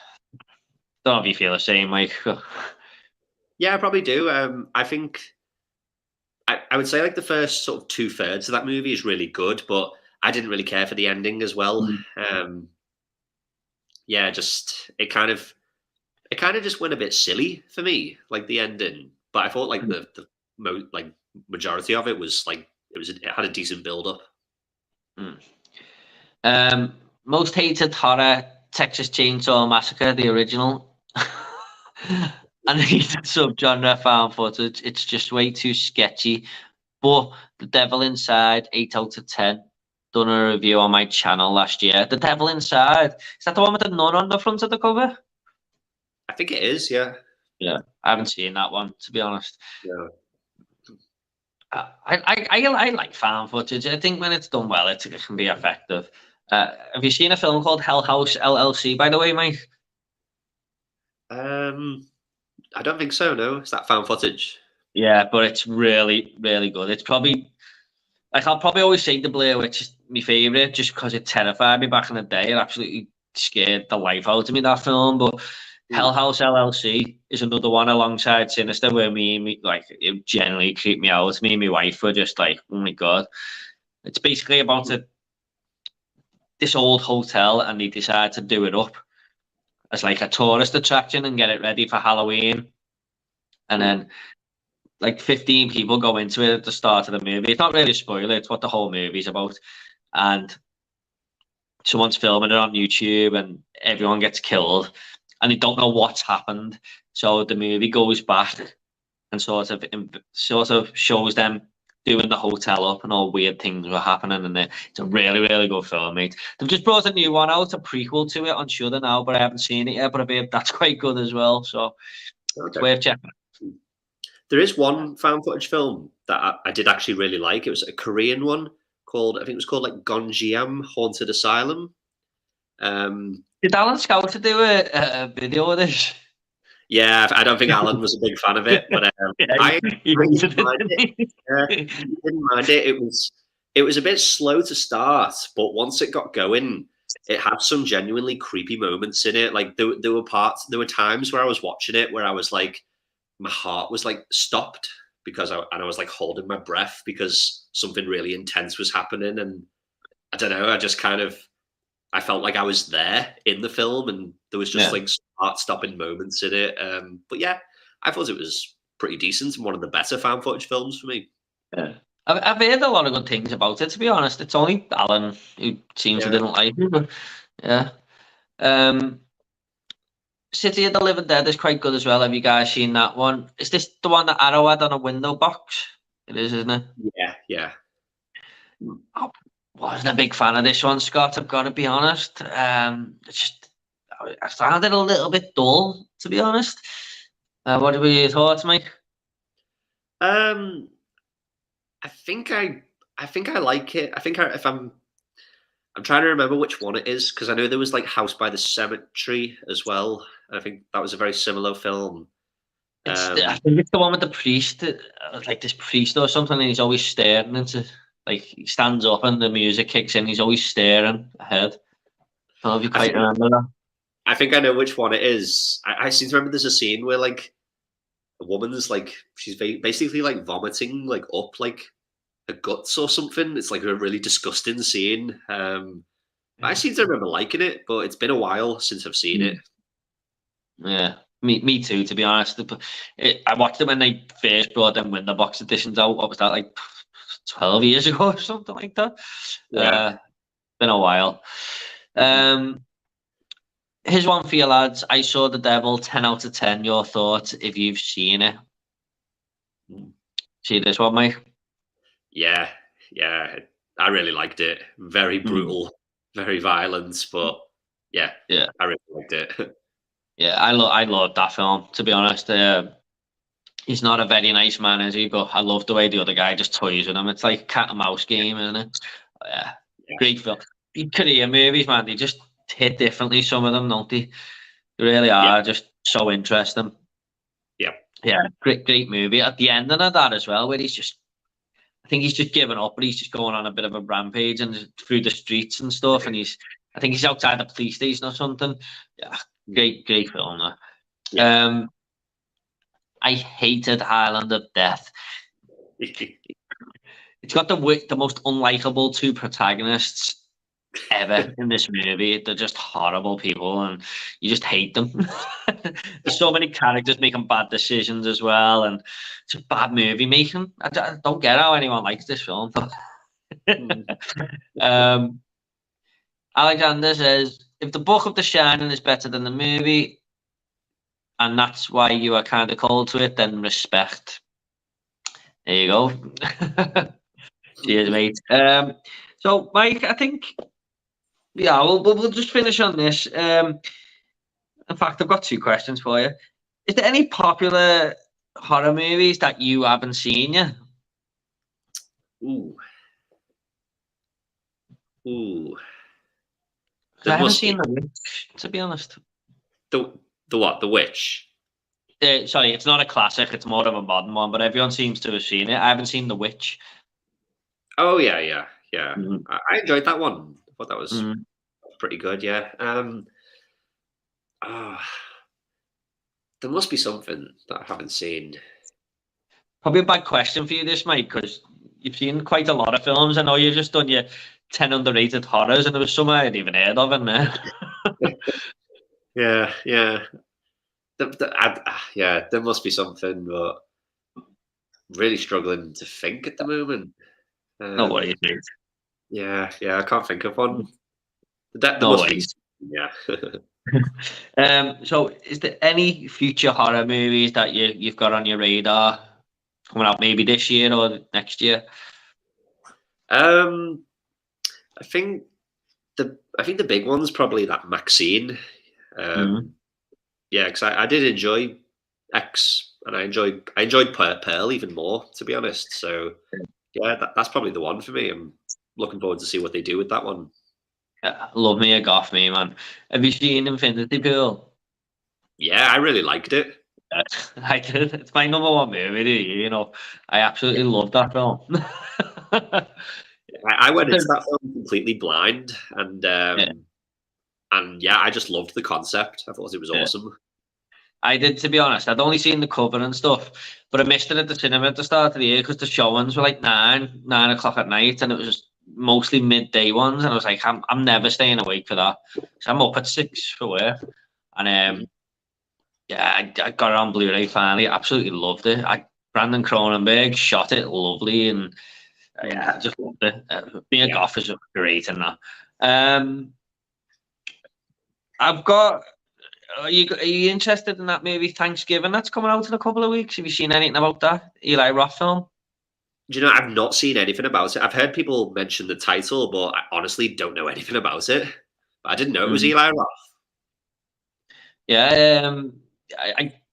know if you feel the same, Mike. Yeah, I probably do. I think I would say like the first sort of 2/3 of that movie is really good, but I didn't really care for the ending as well. Yeah, just it kind of just went a bit silly for me, like the ending. But I thought like the majority of it was like it had a decent build up. Most hated horror, Texas Chainsaw Massacre, the original. And hated subgenre found footage. It's just way too sketchy. But The Devil Inside, 8 out of 10. Done a review on my channel last year. The Devil Inside. Is that the one with the nun on the front of the cover? I think it is. Yeah. Yeah, I haven't seen that one, to be honest. Yeah. I like found footage. I think when it's done well, it can be effective. Have you seen a film called Hell House LLC, by the way, mate? I don't think so. No, is that found footage? Yeah, but it's really, really good. It's probably like I'll probably always say The Blair Witch is my favorite, just because it terrified me back in the day. It absolutely scared the life out of me, that film. But Hell House LLC is another one alongside Sinister, where me like it generally creeped me out. Me and my wife were just like, oh my god. It's basically about this old hotel, and they decide to do it up as like a tourist attraction and get it ready for Halloween. And then like 15 people go into it at the start of the movie. It's not really a spoiler, it's what the whole movie's about. And someone's filming it on YouTube and everyone gets killed and they don't know what's happened. So the movie goes back and sort of shows them doing the hotel up and all weird things were happening. And it's a really, really good film, mate. They've just brought a new one out, a prequel to it on Shudder now, but I haven't seen it yet. But I've heard that's quite good as well. So it's worth checking. There is one found footage film that I did actually really like. It was a Korean one called, I think it was called like Gonjiam Haunted Asylum. Did Alan Scouter do a video of this? Yeah, I don't think Alan was a big fan of it, but I didn't mind it. Didn't mind it. It was a bit slow to start, but once it got going, it had some genuinely creepy moments in it. Like there were times where I was watching it where I was like, my heart was like stopped because I was like holding my breath because something really intense was happening, and I don't know, I felt like I was there in the film, and there was just like heart-stopping moments in it. But yeah, I thought it was pretty decent and one of the better found footage films for me. Yeah. I've heard a lot of good things about it, to be honest. It's only Alan who seems to didn't like it, but yeah. City of the Living Dead is quite good as well. Have you guys seen that one? Is this the one that Arrow had on a window box? It is, isn't it? Yeah. I wasn't a big fan of this one, Scott. I've got to be honest. I found it a little bit dull, to be honest. What were your thoughts, Mike? I think I like it. I think if I'm trying to remember which one it is, because I know there was like House by the Cemetery as well. I think that was a very similar film. I think it's the one with the priest, like this priest or something, and he's always staring into, like, he stands up and the music kicks in, he's always staring ahead. I don't know if you quite remember that. I think I know which one it is. I seem to remember there's a scene where like a woman's like, she's basically like vomiting like up like her guts or something. It's like a really disgusting scene. I seem to remember liking it, but it's been a while since I've seen it. Yeah, me too, to be honest. I watched it when they first brought them window box editions out. What was that, like 12 years ago or something like that? Yeah. Been a while. Here's one for you, lads. I Saw the Devil, 10 out of 10. Your thoughts if you've seen it? See this one, Mike? Yeah. I really liked it. Very brutal, very violent, but yeah, I really liked it. Yeah, I love that film, to be honest. He's not a very nice man, is he? But I love the way the other guy just toys with him. It's like a cat and mouse game, isn't it? Yeah. Great film. Korean movies, man, they just hit differently, some of them, don't they? They really are just so interesting. Yeah, great movie. At the end of that as well, where I think he's just given up, but he's just going on a bit of a rampage and through the streets and stuff, and I think he's outside the police station or something. Yeah, great film. I hated Island of Death. It's got the most unlikable two protagonists ever in this movie. They're just horrible people, and you just hate them. There's so many characters making bad decisions as well, and it's a bad movie making. I don't get how anyone likes this film. Alexander says, if the book of The Shining is better than the movie, and that's why you are kind of cold to it, then respect. There you go. Cheers, mate. So, Mike, I think, we'll just finish on this. In fact, I've got 2 questions for you. Is there any popular horror movies that you haven't seen yet? Ooh. Ooh. 'Cause I There haven't must seen be. The Witch, to be honest. The what? The Witch? Sorry, it's not a classic. It's more of a modern one, but everyone seems to have seen it. I haven't seen The Witch. Oh yeah. Mhm. I enjoyed that one. I thought that was Mm. pretty good. Yeah. Ah, there must be something that I haven't seen. Probably a bad question for you, this, mate, because you've seen quite a lot of films. I know you've just done your 10 underrated horrors, and there was some I hadn't even heard of in there. Yeah. Yeah, there must be something, but really struggling to think at the moment. No worries, mate. Yeah, I can't think of one. There No must be. worries. Yeah. So is there any future horror movies that you've got on your radar coming out maybe this year or next year? um, I think the big one's probably that Maxine. Mm. Um, yeah, because I did enjoy X, and I enjoyed Pearl even more, to be honest. So yeah, that's probably the one for me. I'm looking forward to see what they do with that one. Love me or goth me, man. Have you seen Infinity Pool? Yeah, I really liked it. I did. It's my number one movie. You know, I absolutely love that film. I went into Something- that film completely blind, and yeah, yeah, I just loved the concept. I thought it was yeah. awesome. I did, to be honest. I'd only seen the cover and stuff, but I missed it at the cinema at the start of the year because the showings were like 9 o'clock at night, and it was mostly midday ones. And I was like, I'm never staying awake for that. So I'm up at 6 for work, and Mhm. yeah, I got it on Blu-ray finally. Absolutely loved it. Brandon Cronenberg shot it lovely, and yeah, I just loved it. Being a Yeah. goth is great in that. Um, I've got. Are you interested in that movie Thanksgiving that's coming out in a couple of weeks? Have you seen anything about that Eli Roth film? Do you know, I've not seen anything about it. I've heard people mention the title, but I honestly don't know anything about it. But I didn't know it was Mm. Eli Roth. Yeah,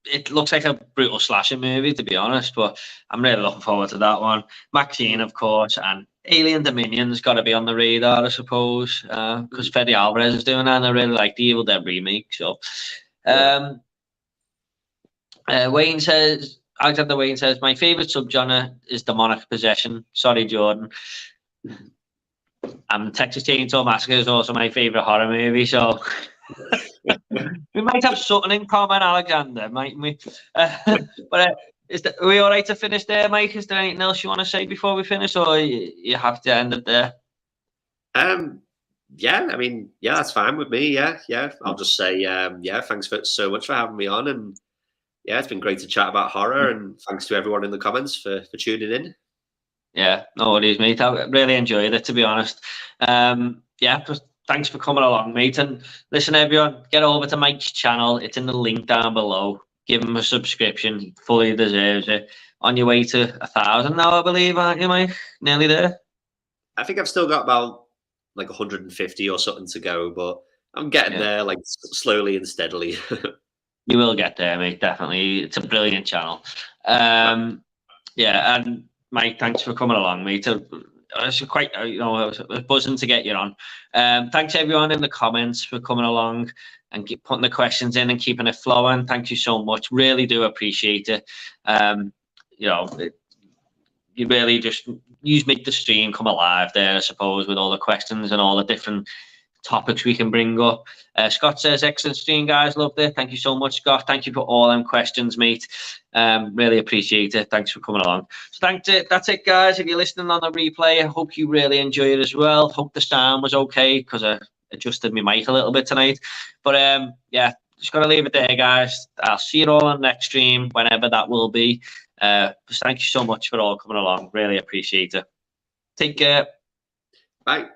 it looks like a brutal slasher movie, to be honest, but I'm really looking forward to that one. Maxine, of course, and Alien Dominion's got to be on the radar, I suppose, because Fede Alvarez is doing that, and I really like the Evil Dead remake. So, Yeah. um, Alexander Wayne says, my favorite subgenre is demonic possession. Sorry, Jordan. Texas Chainsaw Massacre is also my favorite horror movie, so we might have something in common, Alexander, mightn't we? But are we all right to finish there, Mike? Is there anything else you want to say before we finish, or you have to end it there? Yeah, I mean, yeah, that's fine with me. Yeah. I'll just say, yeah, thanks so much for having me on, and yeah, it's been great to chat about horror, and thanks to everyone in the comments for tuning in. Yeah, no worries, mate. I really enjoyed it, to be honest. Yeah, just thanks for coming along, mate. And listen, everyone, get over to Mike's channel. It's in the link down below. Give him a subscription. He fully deserves it. On your way to 1,000 now, I believe, aren't you, Mike? Nearly there. I think I've still got about like 150 or something to go, but I'm getting Yeah, there, like slowly and steadily. you will get there, mate. Definitely. It's a brilliant channel. Yeah, and Mike, thanks for coming along, mate. It's quite, I was buzzing to get you on. Thanks everyone in the comments for coming along and keep putting the questions in and keeping it flowing. Thank you so much. Really do appreciate it. You know, you really just make the stream come alive there, I suppose, with all the questions and all the different topics we can bring up. Scott says, excellent stream, guys. Loved it. Thank you so much, Scott. Thank you for all them questions, mate. Really appreciate it. Thanks for coming along. So that's it, guys. If you're listening on the replay, I hope you really enjoy it as well. Hope the sound was okay because I adjusted my mic a little bit tonight. But yeah, just got to leave it there, guys. I'll see you all on the next stream, whenever that will be. Just thank you so much for all coming along. Really appreciate it. Take care. Bye.